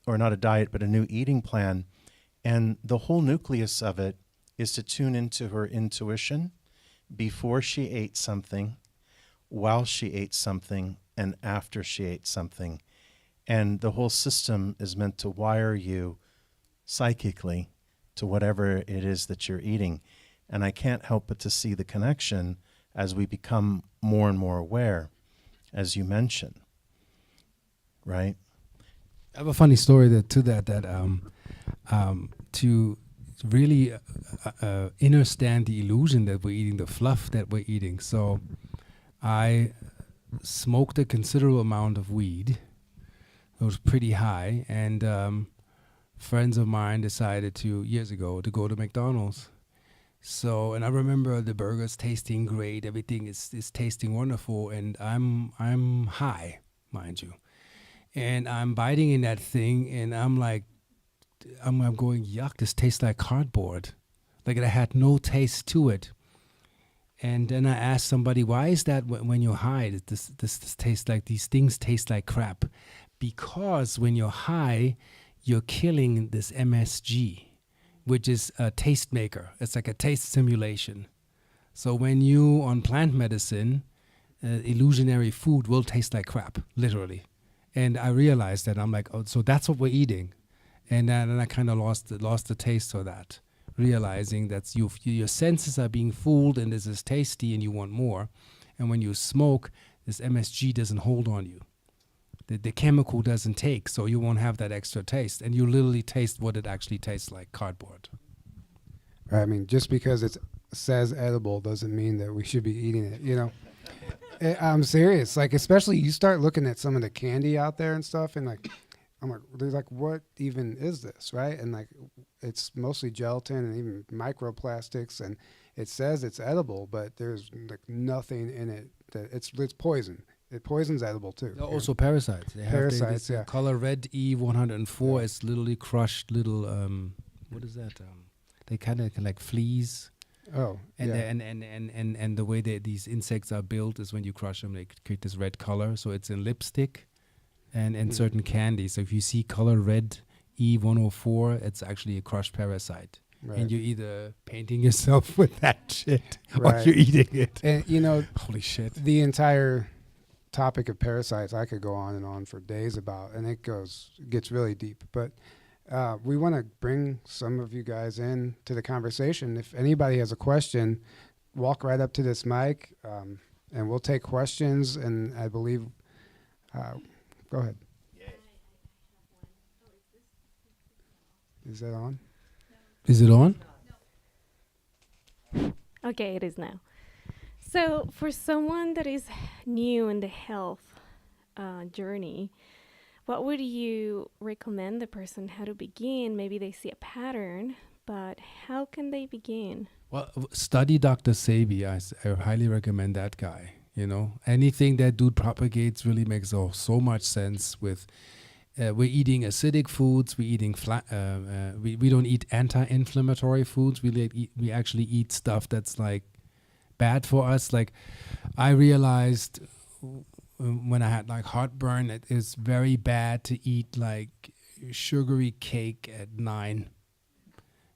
or not a diet, but a new eating plan. And the whole nucleus of it is to tune into her intuition before she ate something, while she ate something, and after she ate something. And the whole system is meant to wire you psychically to whatever it is that you're eating. And I can't help but to see the connection as we become more and more aware, as you mentioned, right? I have a funny story to really understand the illusion that we're eating, the fluff that we're eating. So I smoked a considerable amount of weed. It was pretty high, and friends of mine decided years ago to go to McDonald's. So, and I remember the burgers tasting great, everything is tasting wonderful, and I'm high, mind you. And I'm biting in that thing, and I'm like, I'm going, yuck, this tastes like cardboard. Like it had no taste to it. And then I asked somebody, why is that when you're high, this tastes like, these things taste like crap? Because when you're high, you're killing this MSG, which is a taste maker. It's like a taste simulation. So when you on plant medicine, illusionary food will taste like crap, literally. And I realized that. I'm like, oh, so that's what we're eating. And then I kind of lost the taste for that, realizing that your senses are being fooled and this is tasty and you want more. And when you smoke, this MSG doesn't hold on you. The chemical doesn't take, so you won't have that extra taste. And you literally taste what it actually tastes like, cardboard. I mean, just because it says edible doesn't mean that we should be eating it, you know? I'm serious. Like, especially you start looking at some of the candy out there and stuff, and like, I'm like, what even is this, right? And like, it's mostly gelatin and even microplastics, and it says it's edible, but there's like nothing in it that it's poison. it poisons edible too. Also parasites. They have Parasites, this, yeah. color red E104 Yeah. is literally crushed little, what is that? They kind of like fleas. Oh, And, yeah. and the way these insects are built is when you crush them, they create this red color. So it's in lipstick and in certain candies. So if you see color red E104, it's actually a crushed parasite. Right. And you're either painting yourself with that shit or Right. you're eating it. And Holy shit. the entire topic of parasites I could go on and on for days about, and it gets really deep. But we want to bring some of you guys in to the conversation. If anybody has a question, walk right up to this mic, and we'll take questions. And I believe, go ahead. Is that on? Is it on? Okay, it is now. So, for someone that is new in the health journey, what would you recommend the person how to begin? Maybe they see a pattern, but how can they begin? Well, study Dr. Sebi. I highly recommend that guy. Anything that dude propagates really makes so much sense with. We're eating acidic foods. We're eating we don't eat anti-inflammatory foods. We actually eat stuff that's like bad for us. Like I realized when I had like heartburn, it is very bad to eat like sugary cake at 9.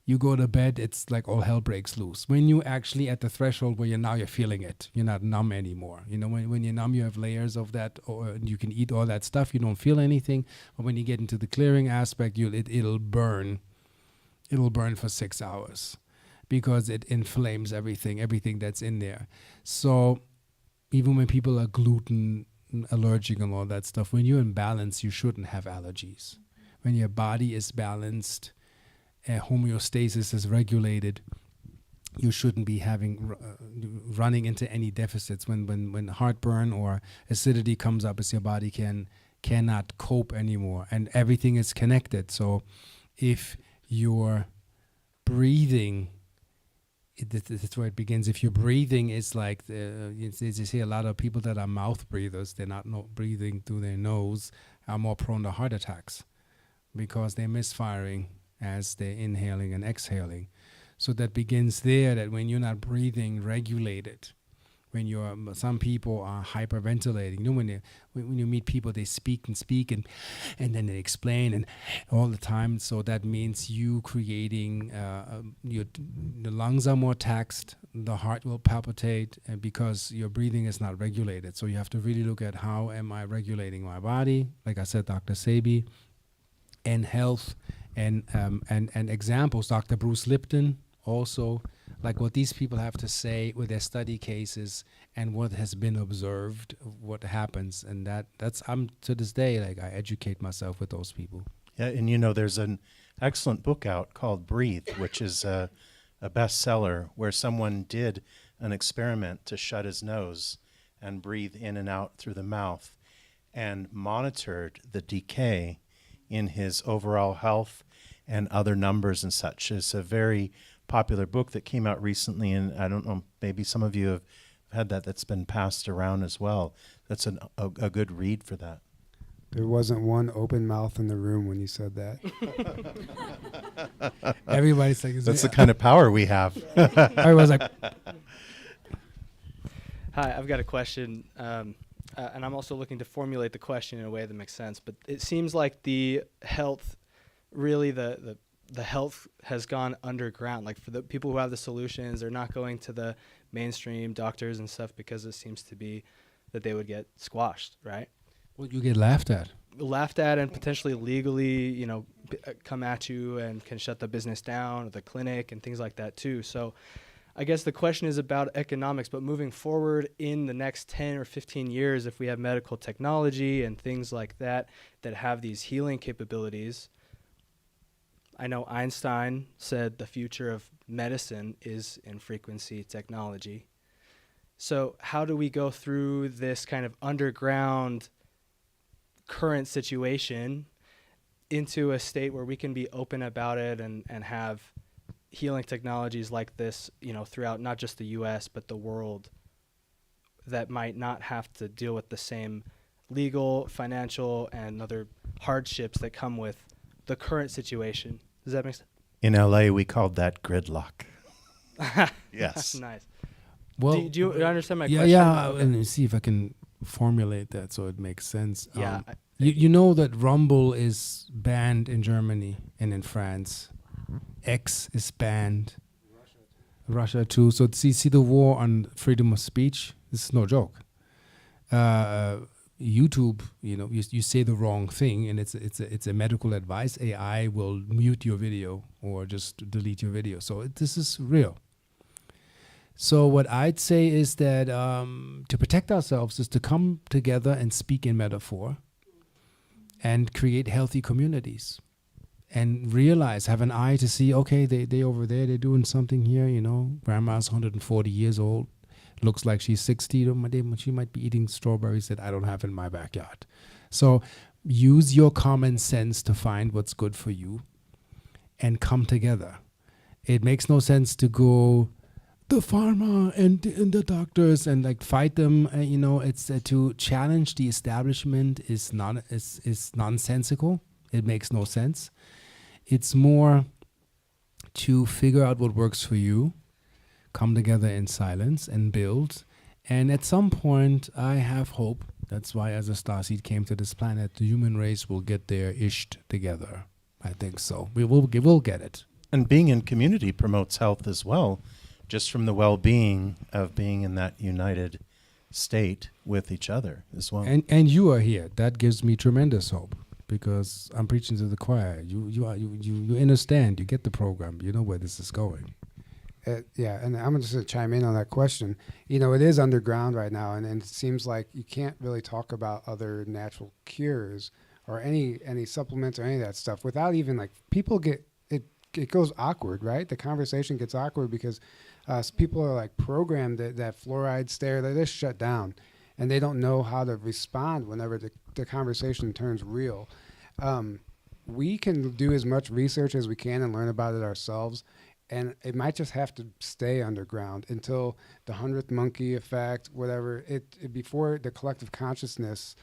You go to bed, it's like all hell breaks loose. When you actually at the threshold where you're feeling it, you're not numb anymore. When you're numb, you have layers of that, or you can eat all that stuff. You don't feel anything. But when you get into the clearing aspect, it'll burn. It'll burn for 6 hours because it inflames everything that's in there. So even when people are gluten allergic and all that stuff, when you're in balance, you shouldn't have allergies. When your body is balanced, homeostasis is regulated, you shouldn't be running into any deficits. When heartburn or acidity comes up, as your body cannot cope anymore, and everything is connected. So if you're breathing, that's where it begins. If your breathing is like, you see a lot of people that are mouth breathers, they're not breathing through their nose, are more prone to heart attacks because they're misfiring as they're inhaling and exhaling. So that begins there, that when you're not breathing regulated, when some people are hyperventilating. When you meet people, they speak and then they explain and all the time. So that means you creating, the lungs are more taxed, the heart will palpitate because your breathing is not regulated. So you have to really look at how am I regulating my body, like I said, Dr. Sebi, and health. And examples, Dr. Bruce Lipton, also, like what these people have to say with their study cases and what has been observed, what happens. And that's I'm to this day, like I educate myself with those people. Yeah, and there's an excellent book out called Breathe, which is a bestseller where someone did an experiment to shut his nose and breathe in and out through the mouth and monitored the decay in his overall health and other numbers and such. It's a very popular book that came out recently, and I don't know, maybe some of you have had that's been passed around as well. That's a good read for that. There wasn't one open mouth in the room when you said that. Everybody's like, That's the kind of power we have. everyone's like, Hi, I've got a question, and I'm also looking to formulate the question in a way that makes sense. But it seems like the health, really the health has gone underground. Like for the people who have the solutions, they're not going to the mainstream doctors and stuff because it seems to be that they would get squashed, right? well, you get laughed at. Laughed at and potentially legally, come at you and can shut the business down or the clinic and things like that too. So I guess the question is about economics, but moving forward in the next 10 or 15 years, if we have medical technology and things like that have these healing capabilities. I know Einstein said the future of medicine is in frequency technology. So how do we go through this kind of underground current situation into a state where we can be open about it and have healing technologies like this, throughout not just the US, but the world, that might not have to deal with the same legal, financial, and other hardships that come with the current situation. Does that make sense? In LA, we called that gridlock. Yes. Nice. Well, Do you understand my yeah, question? yeah. Okay. And see if I can formulate that so it makes sense. Yeah. You know that Rumble is banned in Germany and in France. X is banned. Russia too. So see the war on freedom of speech. This is no joke. YouTube, you say the wrong thing, and it's a medical advice. AI will mute your video or just delete your video. So this is real. So what I'd say is that to protect ourselves is to come together and speak in metaphor and create healthy communities and realize, have an eye to see, okay, they over there, they're doing something here, grandma's 140 years old, looks like she's 60, she might be eating strawberries that I don't have in my backyard. So use your common sense to find what's good for you and come together. It makes no sense to go the pharma and the doctors and like fight them. It's to challenge the establishment is nonsensical. It makes no sense. It's more to figure out what works for you, come together in silence and build. And at some point, I have hope. That's why as a starseed came to this planet, the human race will get there ished together. I think so. We'll get it. And being in community promotes health as well, just from the well-being of being in that united state with each other as well. And you are here. That gives me tremendous hope because I'm preaching to the choir. You understand. You get the program. You know where this is going. Yeah, and I'm just going to chime in on that question. It is underground right now, and it seems like you can't really talk about other natural cures or any supplements or any of that stuff without even like people get it goes awkward, right? The conversation gets awkward because people are like programmed that fluoride stare. They're just shut down, and they don't know how to respond whenever the conversation turns real. We can do as much research as we can and learn about it ourselves, and it might just have to stay underground until the 100th monkey effect, whatever, before the collective consciousness,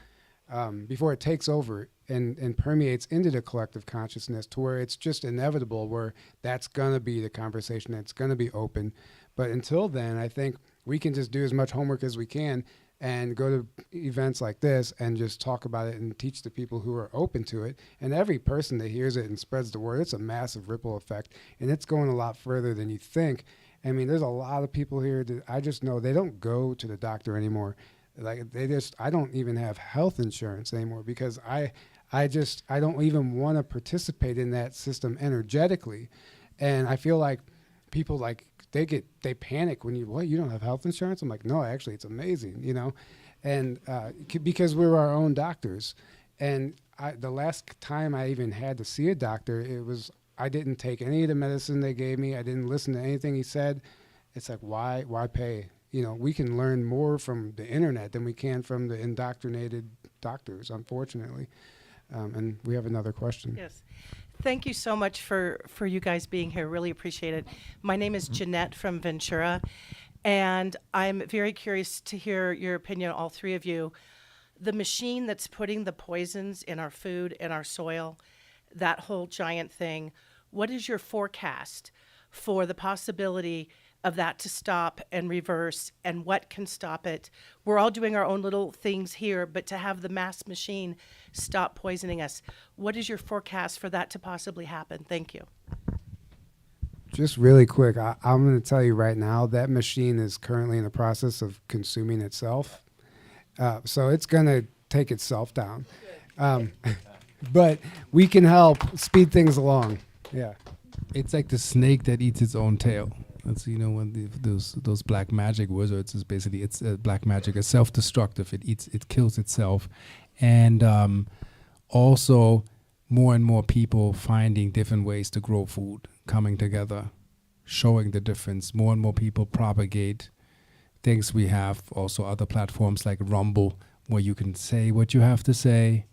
before it takes over and permeates into the collective consciousness to where it's just inevitable, where that's going to be the conversation, it's going to be open. But until then, I think we can just do as much homework as we can and go to events like this and just talk about it and teach the people who are open to it. And every person that hears it and spreads the word, it's a massive ripple effect. And it's going a lot further than you think. I mean, there's a lot of people here that I just know they don't go to the doctor anymore. Like I don't even have health insurance anymore because I don't even want to participate in that system energetically. And I feel like people they panic when you don't have health insurance? I'm like, no, actually it's amazing, and because we're our own doctors. And the last time I even had to see a doctor, I didn't take any of the medicine they gave me. I didn't listen to anything he said. It's like, why pay? We can learn more from the internet than we can from the indoctrinated doctors, unfortunately. And we have another question. Yes. Thank you so much for you guys being here. Really appreciate it. My name is Jeanette from Ventura, and I'm very curious to hear your opinion, all three of you. The machine that's putting the poisons in our food and our soil, that whole giant thing, what is your forecast for the possibility of that to stop and reverse, and what can stop it? We're all doing our own little things here, but to have the mass machine stop poisoning us, what is your forecast for that to possibly happen? Thank you. Just really quick, I'm going to tell you right now, that machine is currently in the process of consuming itself. So it's going to take itself down. But we can help speed things along. Yeah. It's like the snake that eats its own tail. That's when those black magic wizards is basically it's black magic. It's self-destructive. It kills itself, and also more and more people finding different ways to grow food, coming together, showing the difference. More and more people propagate things. We have also other platforms like Rumble where you can say what you have to say,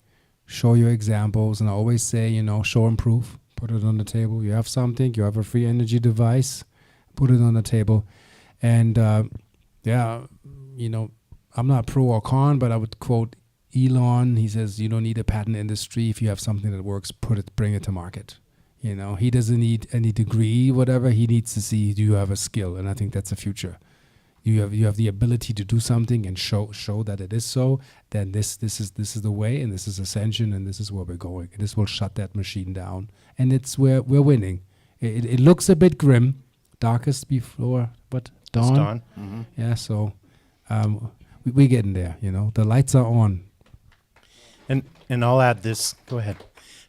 show your examples, and I always say show and prove. Put it on the table. You have something. You have a free energy device. Put it on the table, and I'm not pro or con, but I would quote Elon. He says, you don't need a patent industry. If you have something that works, bring it to market. You know, he doesn't need any degree, whatever. He needs to see, do you have a skill? And I think that's the future. You have the ability to do something and show that it is so. Then this is the way, and this is ascension, and this is where we're going. And this will shut that machine down, and it's where we're winning. It looks a bit grim, darkest before dawn. It's dawn. Mm-hmm. Yeah, so we're getting there. You know, the lights are on. And I'll add this. Go ahead.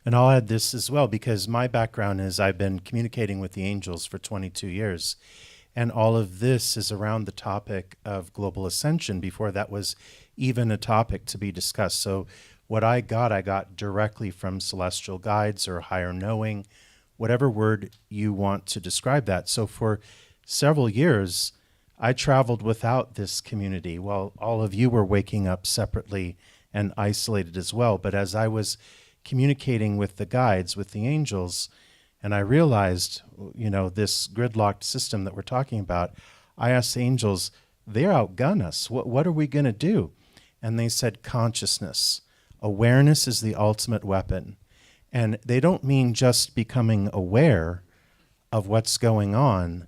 And I'll add this as well, because my background is I've been communicating with the angels for 22 years. And all of this is around the topic of global ascension. Before that was even a topic to be discussed. So what I got directly from celestial guides or higher knowing, whatever word you want to describe that. So for several years, I traveled without this community while all of you were waking up separately and isolated as well. But as I was communicating with the guides, with the angels, and I realized, you know, this gridlocked system that we're talking about, I asked the angels, they're outgun us. What are we going to do? And they said consciousness. Awareness is the ultimate weapon. And they don't mean just becoming aware of what's going on,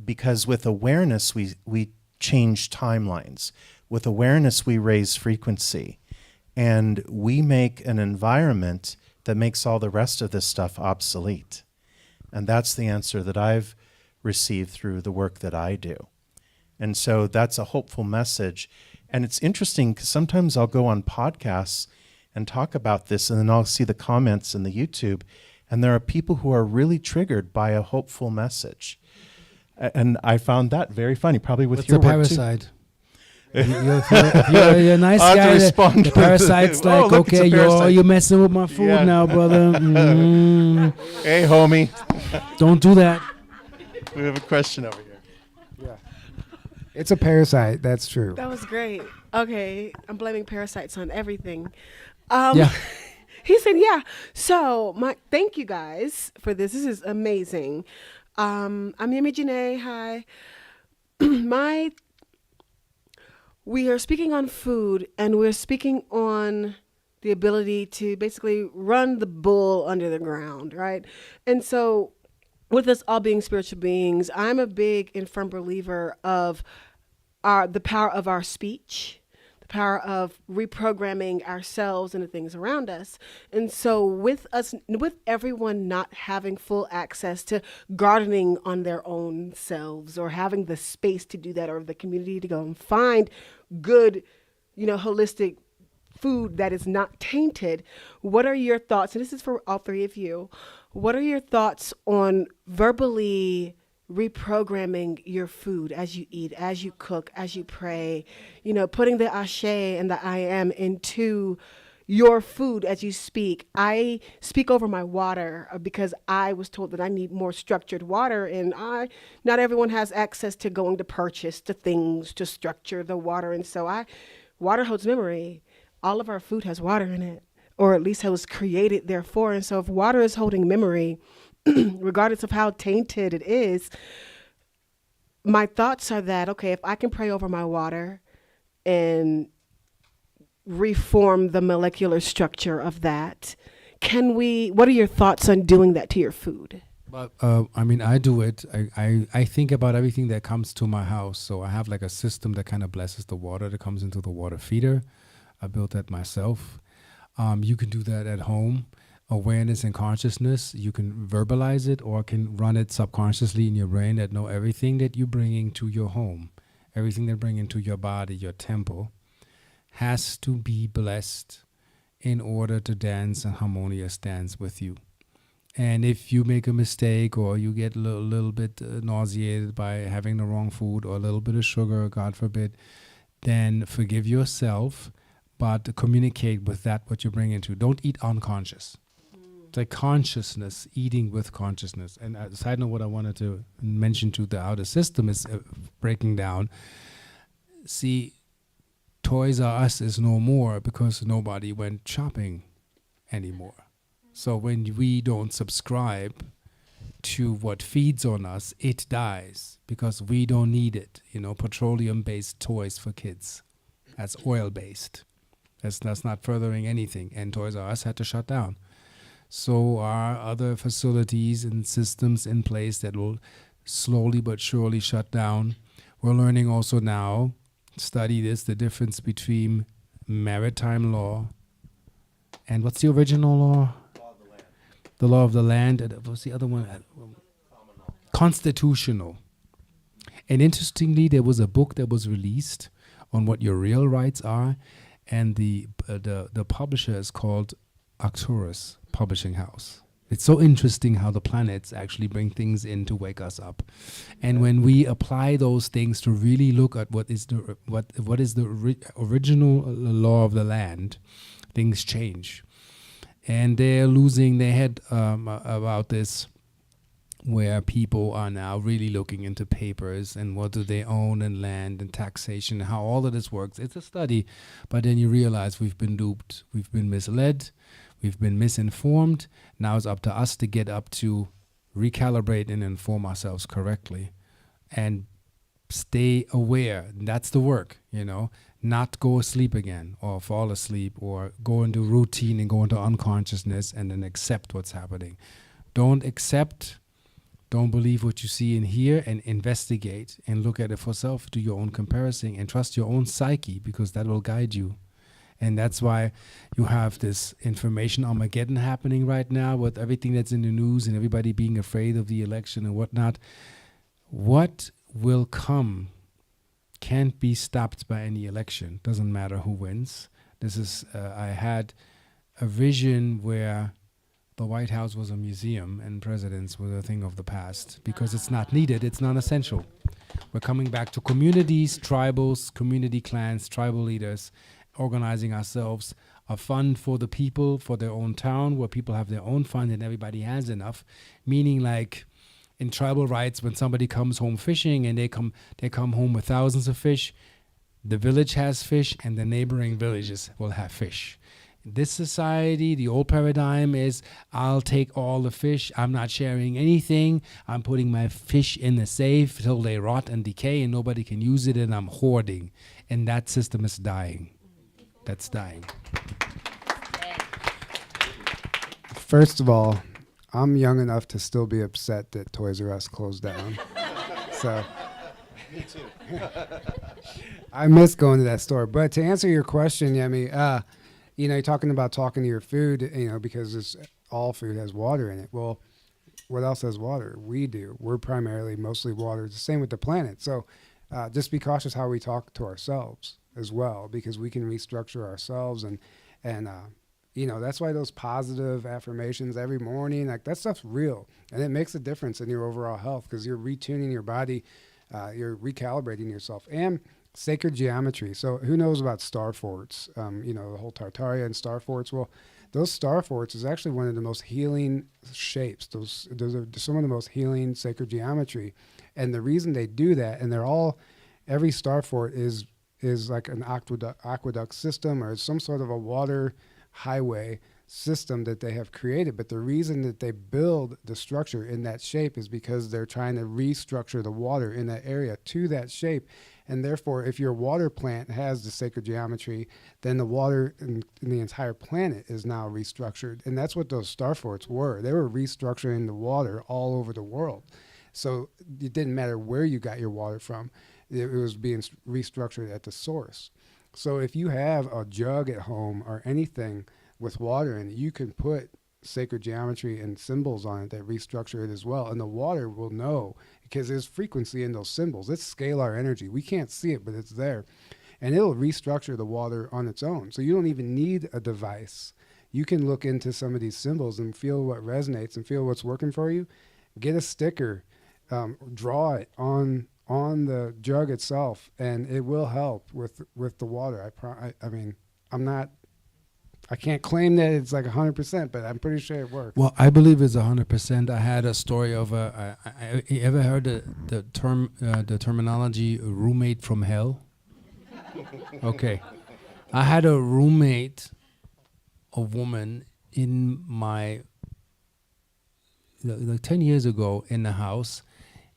because with awareness, we change timelines. With awareness, we raise frequency. And we make an environment that makes all the rest of this stuff obsolete. And that's the answer that I've received through the work that I do. And so that's a hopeful message. And it's interesting because sometimes I'll go on podcasts and talk about this, and then I'll see the comments in the YouTube, and there are people who are really triggered by a hopeful message. And I found that very funny, probably with What's your a work too. parasite? You're a nice I'll have to guy. respond The with parasite's oh, like, look, it's a okay, parasite. you're messing with my food Yeah. now, brother. Hey, homie. Don't do that. We have a question over here. Yeah. It's a parasite. That's true. That was great. Okay, I'm blaming parasites on everything. Yeah. He said, "Yeah." So, thank you guys for this. This is amazing. I'm Yemi Janae. Hi. We are speaking on food, and we're speaking on the ability to basically run the bull under the ground, right? And so, with us all being spiritual beings, I'm a big and firm believer of the power of our speech, the power of reprogramming ourselves and the things around us. And so with everyone not having full access to gardening on their own selves, or having the space to do that, or the community to go and find good, holistic food that is not tainted, what are your thoughts? And this is for all three of you. What are your thoughts on verbally reprogramming your food as you eat, as you cook, as you pray, putting the ashe and the I am into your food as you speak? I speak over my water because I was told that I need more structured water, and not everyone has access to going to purchase the things to structure the water. And so water holds memory. All of our food has water in it, or at least it was created therefore. And so if water is holding memory, regardless of how tainted it is, my thoughts are that, okay, if I can pray over my water and reform the molecular structure of that, what are your thoughts on doing that to your food? But I do it. I think about everything that comes to my house. So I have like a system that kind of blesses the water that comes into the water feeder. I built that myself. You can do that at home. Awareness and consciousness, you can verbalize it or can run it subconsciously in your brain that know everything that you're bringing to your home, everything that bring into your body, your temple, has to be blessed in order to dance a harmonious dance with you. And if you make a mistake or you get a little bit nauseated by having the wrong food or a little bit of sugar, God forbid, then forgive yourself, but communicate with that what you bring into. Don't eat unconscious. It's like consciousness, eating with consciousness. And a side note, what I wanted to mention to the outer system is breaking down. See, Toys R Us is no more because nobody went shopping anymore. So when we don't subscribe to what feeds on us, it dies because we don't need it. Petroleum-based toys for kids. That's oil-based. That's not furthering anything. And Toys R Us had to shut down. So are other facilities and systems in place that will slowly but surely shut down. We're learning also now, study this, the difference between maritime law and what's the original law? The law of the land. And what's the other one? Constitutional. And interestingly, there was a book that was released on what your real rights are, and the publisher is called Arcturus Publishing House. It's so interesting how the planets actually bring things in to wake us up, and when we apply those things to really look at what is the original law of the land, things change. And they're losing their head about this, where people are now really looking into papers and what do they own and land and taxation, how all of this works. It's a study, but then you realize we've been duped, we've been misled, we've been misinformed. Now it's up to us to get up to recalibrate and inform ourselves correctly and stay aware. That's the work, not go asleep again or fall asleep or go into routine and go into unconsciousness and then accept what's happening. Don't accept, don't believe what you see and hear, and investigate and look at it for self, do your own comparison and trust your own psyche, because that will guide you. And that's why you have this information Armageddon happening right now with everything that's in the news and everybody being afraid of the election and whatnot. What will come can't be stopped by any election. Doesn't matter who wins. This is, I had a vision where the White House was a museum and presidents were a thing of the past, because it's not needed, it's non-essential. We're coming back to communities, tribals, community clans, tribal leaders, organizing ourselves, a fund for the people, for their own town, where people have their own fund and everybody has enough. Meaning, like in tribal rights, when somebody comes home fishing and they come home with thousands of fish, the village has fish and the neighboring villages will have fish. In this society, the old paradigm is, I'll take all the fish, I'm not sharing anything, I'm putting my fish in the safe till they rot and decay and nobody can use it, and I'm hoarding. And that system is dying. That's dying. First of all, I'm young enough to still be upset that Toys R Us closed down. So Me too. I miss going to that store. But to answer your question, Yemi, you're talking about talking to your food, because all food has water in it. Well, what else has water? We do. We're primarily mostly water. It's the same with the planet. So just be cautious how we talk to ourselves as well, because we can restructure ourselves. And that's why those positive affirmations every morning, like that stuff's real. And it makes a difference in your overall health, because you're retuning your body, you're recalibrating yourself. And sacred geometry. So who knows about star forts? The whole Tartaria and star forts. Well, those star forts is actually one of the most healing shapes. Those are some of the most healing sacred geometry. And the reason they do that, and every star fort is like an aqueduct system or some sort of a water highway system that they have created. But the reason that they build the structure in that shape is because they're trying to restructure the water in that area to that shape. And therefore, if your water plant has the sacred geometry, then the water in the entire planet is now restructured. And that's what those star forts were. They were restructuring the water all over the world. So it didn't matter where you got your water from. It was being restructured at the source. So if you have a jug at home or anything with water in it, you can put sacred geometry and symbols on it that restructure it as well. And the water will know, because there's frequency in those symbols. It's scalar energy. We can't see it, but it's there. And it'll restructure the water on its own. So you don't even need a device. You can look into some of these symbols and feel what resonates and feel what's working for you. Get a sticker, draw it on the jug itself, and it will help with the water. I can't claim that it's like 100%, but I'm pretty sure it works. Well, I believe it's 100%. I had a story of you ever heard the terminology roommate from hell? Okay. I had a roommate, a woman in my, like 10 years ago in the house,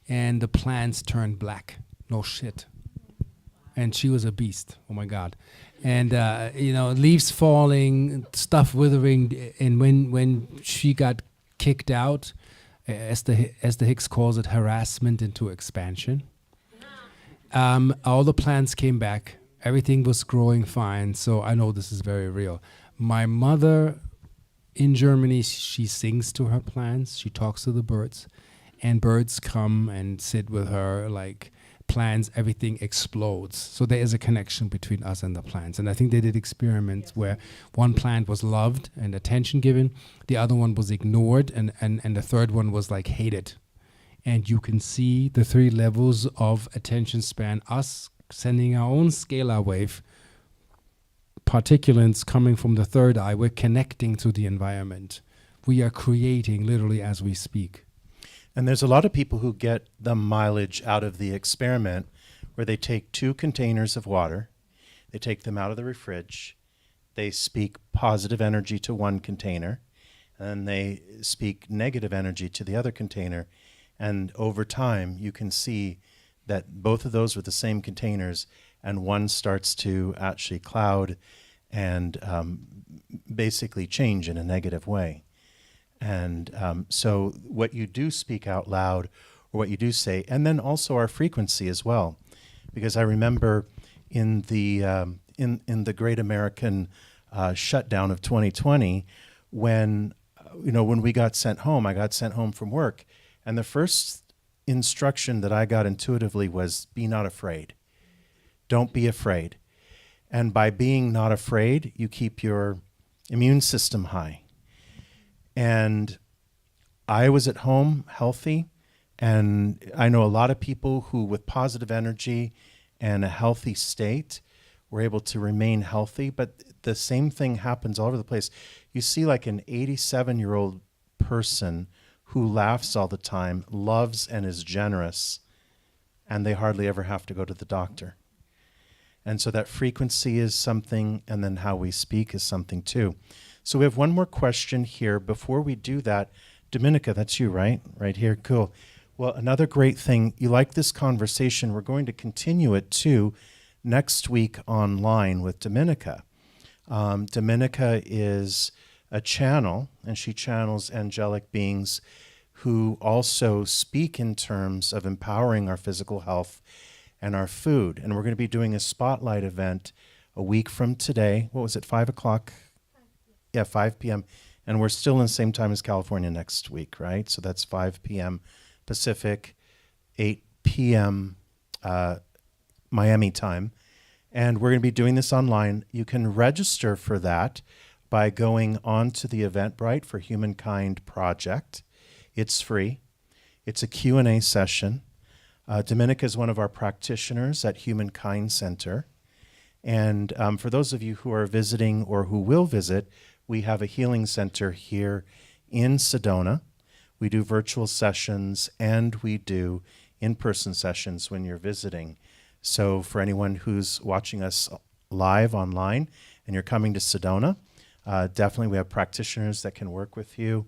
and the plants turned black. No shit. and she was a beast. Oh my God. And leaves falling, stuff withering, and when she got kicked out, as the Hicks calls it, harassment into expansion. All the plants came back. Everything was growing fine. So I know this is very real. My mother in Germany, she sings to her plants. She talks to the birds, and birds come and sit with her. Like plants, everything explodes. So there is a connection between us and the plants. And I think they did experiments where one plant was loved and attention given, the other one was ignored, and the third one was like hated. And you can see the 3 levels of attention span, us sending our own scalar wave, particulates coming from the third eye. We're connecting to the environment. We are creating literally as we speak. And there's a lot of people who get the mileage out of the experiment where they take 2 containers of water, they take them out of the fridge, they speak positive energy to one container, and they speak negative energy to the other container. And over time, you can see that both of those are the same containers, and one starts to actually cloud and basically change in a negative way. And so what you do speak out loud, or what you do say, and then also our frequency as well. Because I remember in the Great American shutdown of 2020, when we got sent home, I got sent home from work, and the first instruction that I got intuitively was, be not afraid. Don't be afraid. And by being not afraid, you keep your immune system high. And I was at home healthy, and I know a lot of people who, with positive energy and a healthy state, were able to remain healthy, but the same thing happens all over the place. You see like an 87-year-old person who laughs all the time, loves and is generous, and they hardly ever have to go to the doctor. And so that frequency is something, and then how we speak is something too. So we have one more question here. Before we do that, Dominica, that's you, right? Right here, cool. Well, another great thing, you like this conversation, we're going to continue it too next week online with Dominica. Dominica is a channel, and she channels angelic beings who also speak in terms of empowering our physical health and our food. And we're going to be doing a spotlight event a week from today. What was it, 5 o'clock? Yeah, 5 p.m. And we're still in the same time as California next week, right? So that's 5 p.m. Pacific, 8 p.m. Miami time. And we're going to be doing this online. You can register for that by going on to the Eventbrite for Humankind Project. It's free. It's a Q&A session. Dominica is one of our practitioners at Humankind Center. And for those of you who are visiting or who will visit, we have a healing center here in Sedona. We do virtual sessions, and we do in-person sessions when you're visiting. So for anyone who's watching us live online and you're coming to Sedona, definitely we have practitioners that can work with you.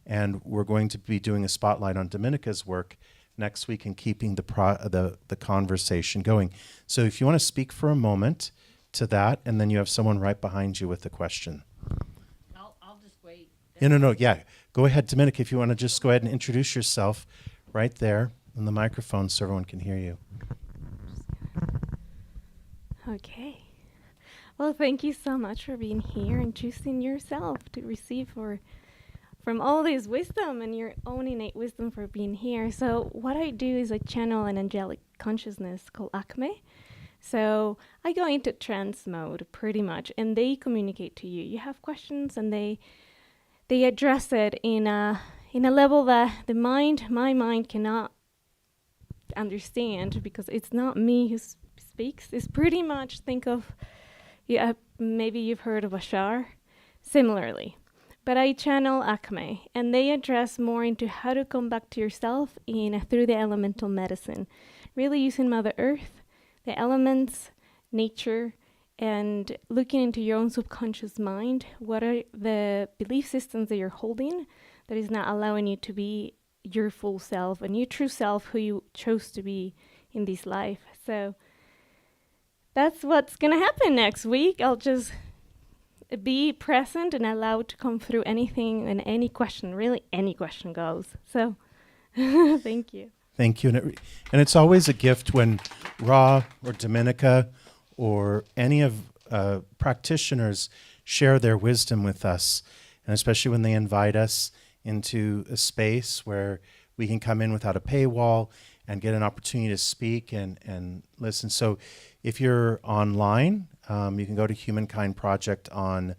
And we're going to be doing a spotlight on Dominica's work next week and keeping the conversation going. So if you want to speak for a moment to that, and then you have someone right behind you with the question. I'll just wait. No, yeah. Go ahead, Dominica, if you want to just go ahead and introduce yourself right there on the microphone so everyone can hear you. Okay. Well, thank you so much for being here and choosing yourself to receive from all this wisdom and your own innate wisdom for being here. So what I do is I channel an angelic consciousness called Acme. So I go into trance mode pretty much, and they communicate to you. You have questions, and they address it in a level that my mind cannot understand, because it's not me who speaks. It's pretty much, think of, maybe you've heard of Ashar, similarly. But I channel Acme, and they address more into how to come back to yourself through the elemental medicine, really using Mother Earth, the elements, nature, and looking into your own subconscious mind. What are the belief systems that you're holding that is not allowing you to be your full self and your true self, who you chose to be in this life? So that's what's gonna happen next week. I'll just be present and allowed to come through anything and any question. Really, any question goes. So, thank you. Thank you. And it's always a gift when Ra or Dominica or any of practitioners share their wisdom with us, and especially when they invite us into a space where we can come in without a paywall and get an opportunity to speak and listen. So if you're online, you can go to Humankind Project on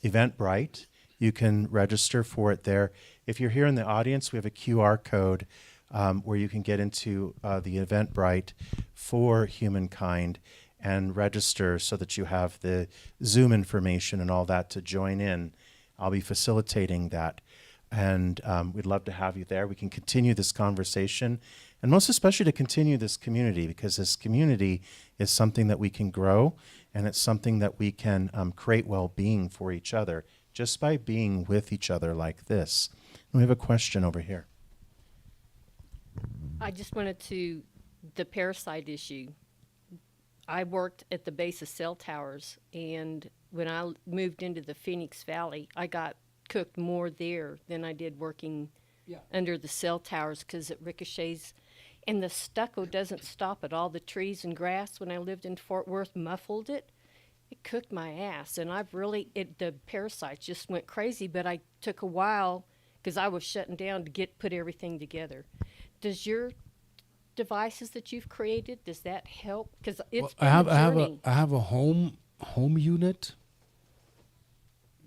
Eventbrite. You can register for it there. If you're here in the audience, we have a QR code where you can get into the Eventbrite for Humankind and register so that you have the Zoom information and all that to join in. I'll be facilitating that. And we'd love to have you there. We can continue this conversation, and most especially to continue this community, because this community is something that we can grow, and it's something that we can create well-being for each other just by being with each other like this. And we have a question over here. I just wanted to, the parasite issue. I worked at the base of cell towers, and when I moved into the Phoenix Valley, I got cooked more there than I did working under the cell towers, because it ricochets. And the stucco doesn't stop at all. The trees and grass, when I lived in Fort Worth, muffled it. It cooked my ass. And I've really, the parasites just went crazy, but I took a while, because I was shutting down to put everything together. Does your devices that you've created, does that help? Because it's I have a home unit,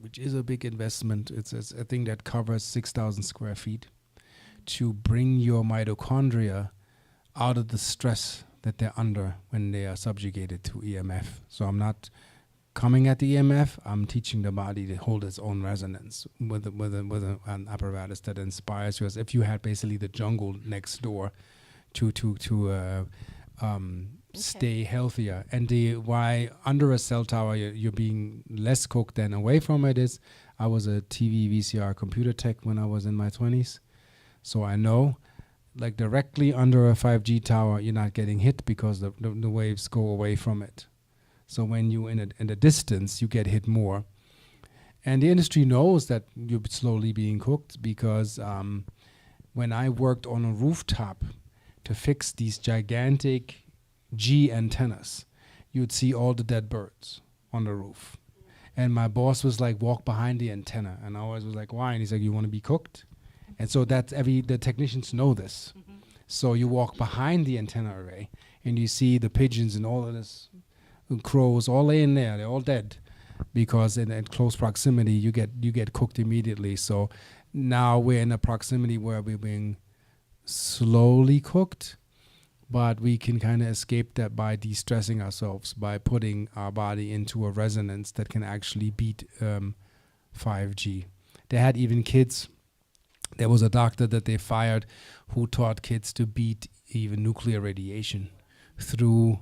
which is a big investment. It's a thing that covers 6,000 square feet to bring your mitochondria out of the stress that they're under when they are subjugated to EMF. So I'm not coming at the EMF. I'm teaching the body to hold its own resonance with an apparatus that inspires you, as if you had basically the jungle next door to stay healthier. And why under a cell tower you're being less cooked than away from it is, I was a TV VCR computer tech when I was in my 20s. So I know, like directly under a 5G tower, you're not getting hit because the waves go away from it. So when you in a distance, you get hit more. And the industry knows that you're slowly being cooked, because when I worked on a rooftop to fix these gigantic G antennas, you'd see all the dead birds on the roof. And my boss was like, walk behind the antenna. And I always was like, why? And he's like, you want to be cooked? And so the technicians know this. Mm-hmm. So you walk behind the antenna array and you see the pigeons and all of this, crows all laying there. They're all dead, because in close proximity you get cooked immediately. So now we're in a proximity where we're being slowly cooked, but we can kind of escape that by de-stressing ourselves, by putting our body into a resonance that can actually beat 5G. They had even kids. There was a doctor that they fired who taught kids to beat even nuclear radiation through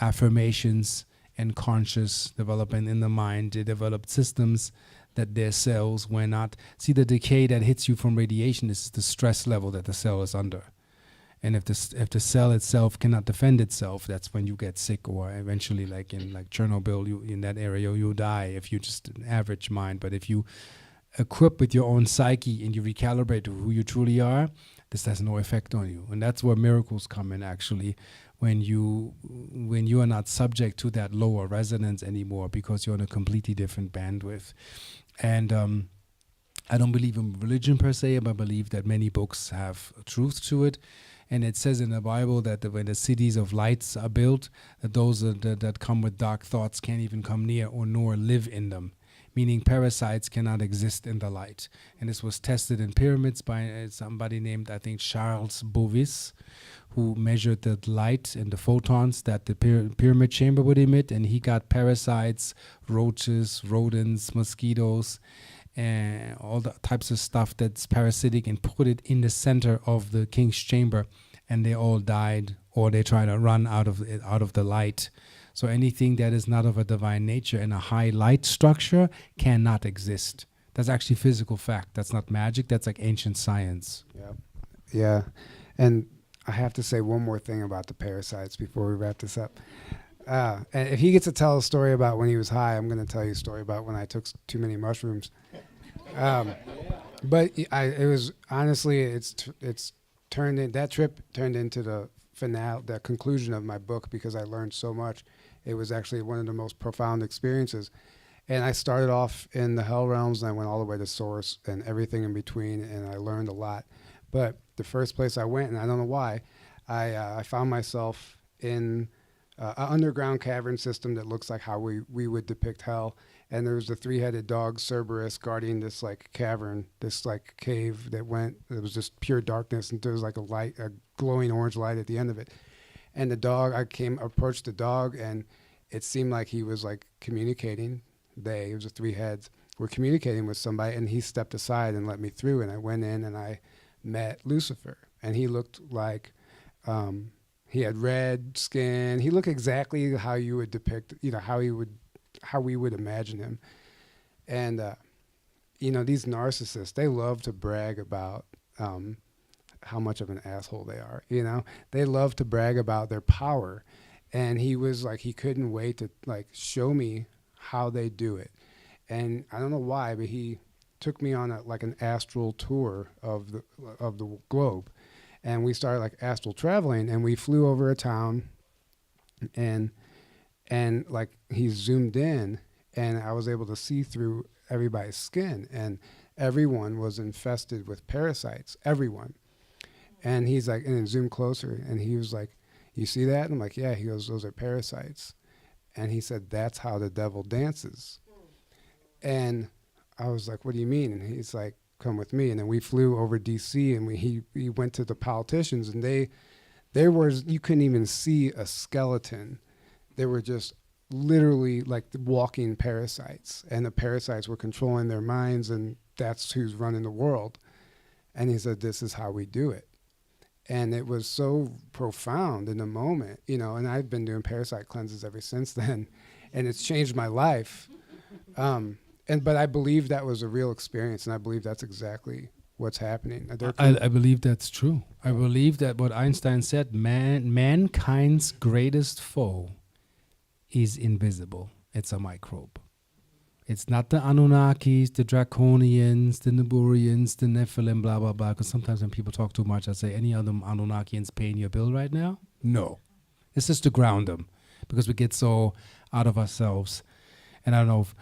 affirmations and conscious development in the mind. They developed systems that their cells were not. See, the decay that hits you from radiation is the stress level that the cell is under. And if the cell itself cannot defend itself, that's when you get sick, or eventually, like in Chernobyl, in that area, you die if you're just an average mind. But if you equip with your own psyche and you recalibrate to who you truly are, this has no effect on you. And that's where miracles come in, actually, when you are not subject to that lower resonance anymore, because you're on a completely different bandwidth. And I don't believe in religion per se, but I believe that many books have truth to it. And it says in the Bible that when the cities of lights are built, that those that come with dark thoughts can't even come near or nor live in them. Meaning parasites cannot exist in the light. And this was tested in pyramids by somebody named, I think, Charles Bovis, who measured the light and the photons that the pyramid chamber would emit, and he got parasites, roaches, rodents, mosquitoes, and all the types of stuff that's parasitic, and put it in the center of the king's chamber, and they all died, or they try to run out of the light. So anything that is not of a divine nature in a high light structure cannot exist. That's actually physical fact. That's not magic. That's like ancient science. Yeah. And I have to say one more thing about the parasites before we wrap this up. And if he gets to tell a story about when he was high, I'm going to tell you a story about when I took too many mushrooms. But it was honestly, it's turned in, that trip turned into the finale, the conclusion of my book, because I learned so much. It was actually one of the most profound experiences. And I started off in the hell realms, and I went all the way to source and everything in between, and I learned a lot. But the first place I went, and I don't know why, I found myself in an underground cavern system that looks like how we would depict hell. And there was a three-headed dog, Cerberus, guarding this like cavern, this like cave that it was just pure darkness, and there was like a glowing orange light at the end of it. And the dog, approached the dog, and it seemed like he was like communicating. It was the three heads, were communicating with somebody, and he stepped aside and let me through. And I went in and I met Lucifer, and he looked like, he had red skin. He looked exactly how you would depict, how we would imagine him. And, these narcissists, they love to brag about how much of an asshole they are, They love to brag about their power. And he was like, he couldn't wait to like show me how they do it. And I don't know why, but he took me on an astral tour of the globe. And we started like astral traveling, and we flew over a town, and like he zoomed in, and I was able to see through everybody's skin, and everyone was infested with parasites, everyone. And he's like, and then zoomed closer, and he was like, "You see that?" And I'm like, "Yeah." He goes, "Those are parasites." And he said, "That's how the devil dances." And I was like, "What do you mean?" And he's like, "Come with me." And then we flew over DC, and he went to the politicians, and you couldn't even see a skeleton. They were just literally like the walking parasites, and the parasites were controlling their minds, and that's who's running the world. And he said, "This is how we do it." And it was so profound in the moment, and I've been doing parasite cleanses ever since then, and it's changed my life. But I believe that was a real experience, and I believe that's exactly what's happening. I believe that's true. I believe that what Einstein said, mankind's greatest foe is invisible. It's a microbe. It's not the Anunnakis, the Draconians, the Niburians, the Nephilim, blah, blah, blah. Because sometimes when people talk too much, I say, any other Anunnakians paying your bill right now? No. It's just to ground them, because we get so out of ourselves. And I don't know if,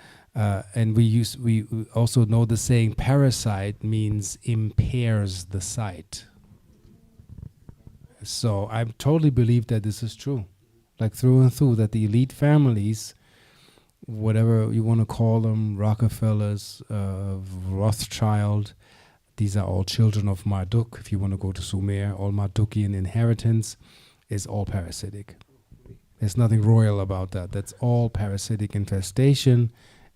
and we also know the saying parasite means impairs the sight. So I totally believe that this is true, like through and through, that the elite families, whatever you want to call them, Rockefellers, Rothschild, these are all children of Marduk. If you want to go to Sumer, all Mardukian inheritance is all parasitic. There's nothing royal about that. That's all parasitic infestation,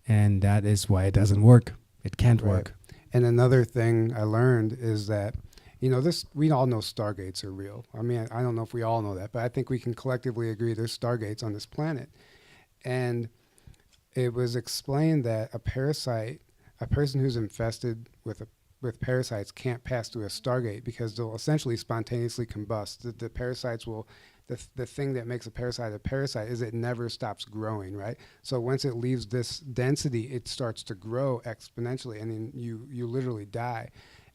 and that is why it doesn't work. It can't work. And another thing I learned is that, we all know stargates are real. I mean, I don't know if we all know that, but I think we can collectively agree there's stargates on this planet. And it was explained that a person who's infested with parasites can't pass through a stargate, because they'll essentially spontaneously combust. The parasites will, the thing that makes a parasite is it never stops growing, right? So once it leaves this density, it starts to grow exponentially, and then you literally die.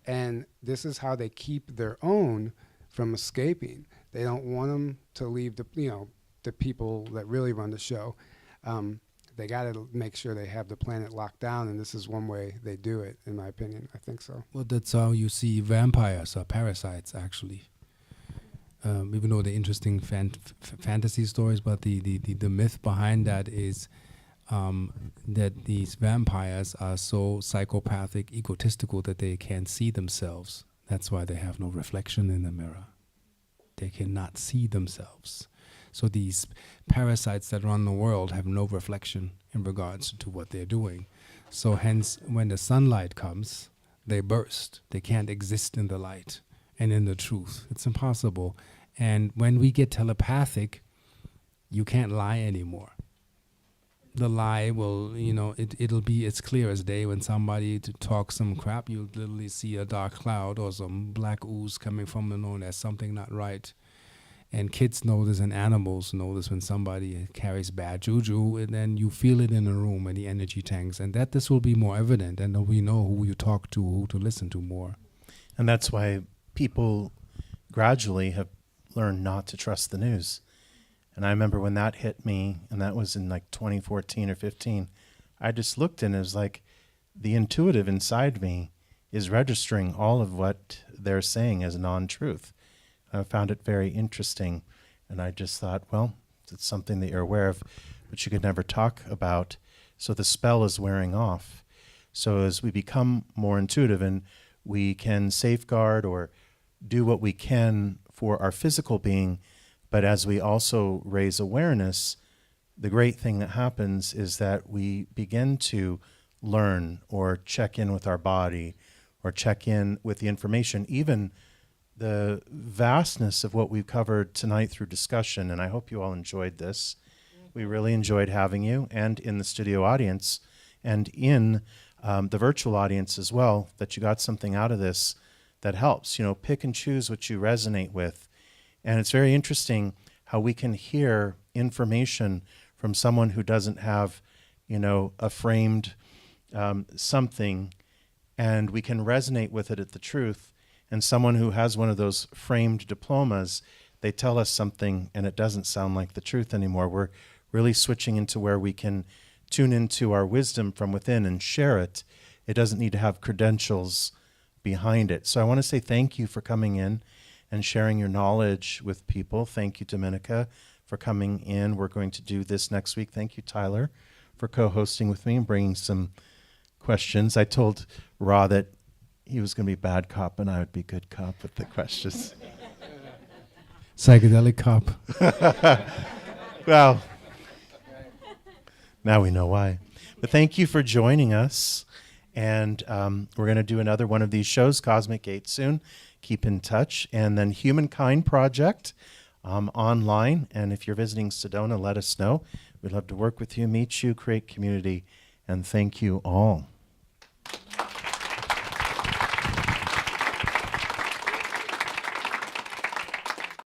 And this is how they keep their own from escaping. They don't want them to leave the people that really run the show. They got to make sure they have the planet locked down, and this is one way they do it, in my opinion. I think so. Well, that's how you see vampires are parasites, actually. Even though they're interesting fantasy stories, but the myth behind that is that these vampires are so psychopathic, egotistical, that they can't see themselves. That's why they have no reflection in the mirror. They cannot see themselves. So these parasites that run the world have no reflection in regards to what they're doing. So hence, when the sunlight comes, they burst. They can't exist in the light and in the truth. It's impossible. And when we get telepathic, you can't lie anymore. the lie will, it'll be as clear as day. When somebody to talk some crap, you'll literally see a dark cloud or some black ooze coming from the known as something not right. And kids know this, and animals know this when somebody carries bad juju, and then you feel it in the room and the energy tanks, and that this will be more evident, and we know who you talk to, who to listen to more. And that's why people gradually have learned not to trust the news. And I remember when that hit me, and that was in like 2014 or 15, I just looked and it was like the intuitive inside me is registering all of what they're saying as non-truth. I found it very interesting, and I just thought, well, it's something that you're aware of, but you could never talk about. So the spell is wearing off. So as we become more intuitive and we can safeguard or do what we can for our physical being, but as we also raise awareness, the great thing that happens is that we begin to learn or check in with our body or check in with the information, even the vastness of what we've covered tonight through discussion, and I hope you all enjoyed this. We really enjoyed having you, and in the studio audience, and in the virtual audience as well, that you got something out of this that helps. Pick and choose what you resonate with. And it's very interesting how we can hear information from someone who doesn't have, a framed something, and we can resonate with it at the truth. And someone who has one of those framed diplomas, they tell us something and it doesn't sound like the truth anymore. We're really switching into where we can tune into our wisdom from within and share it. It doesn't need to have credentials behind it. So I want to say thank you for coming in and sharing your knowledge with people. Thank you, Dominica, for coming in. We're going to do this next week. Thank you, Tyler, for co-hosting with me and bringing some questions. I told Raw that he was going to be bad cop and I would be good cop with the questions. Psychedelic cop. Well, now we know why. But thank you for joining us. And we're going to do another one of these shows, Cosmic Gate, soon. Keep in touch. And then Humankind Project online. And if you're visiting Sedona, let us know. We'd love to work with you, meet you, create community. And thank you all.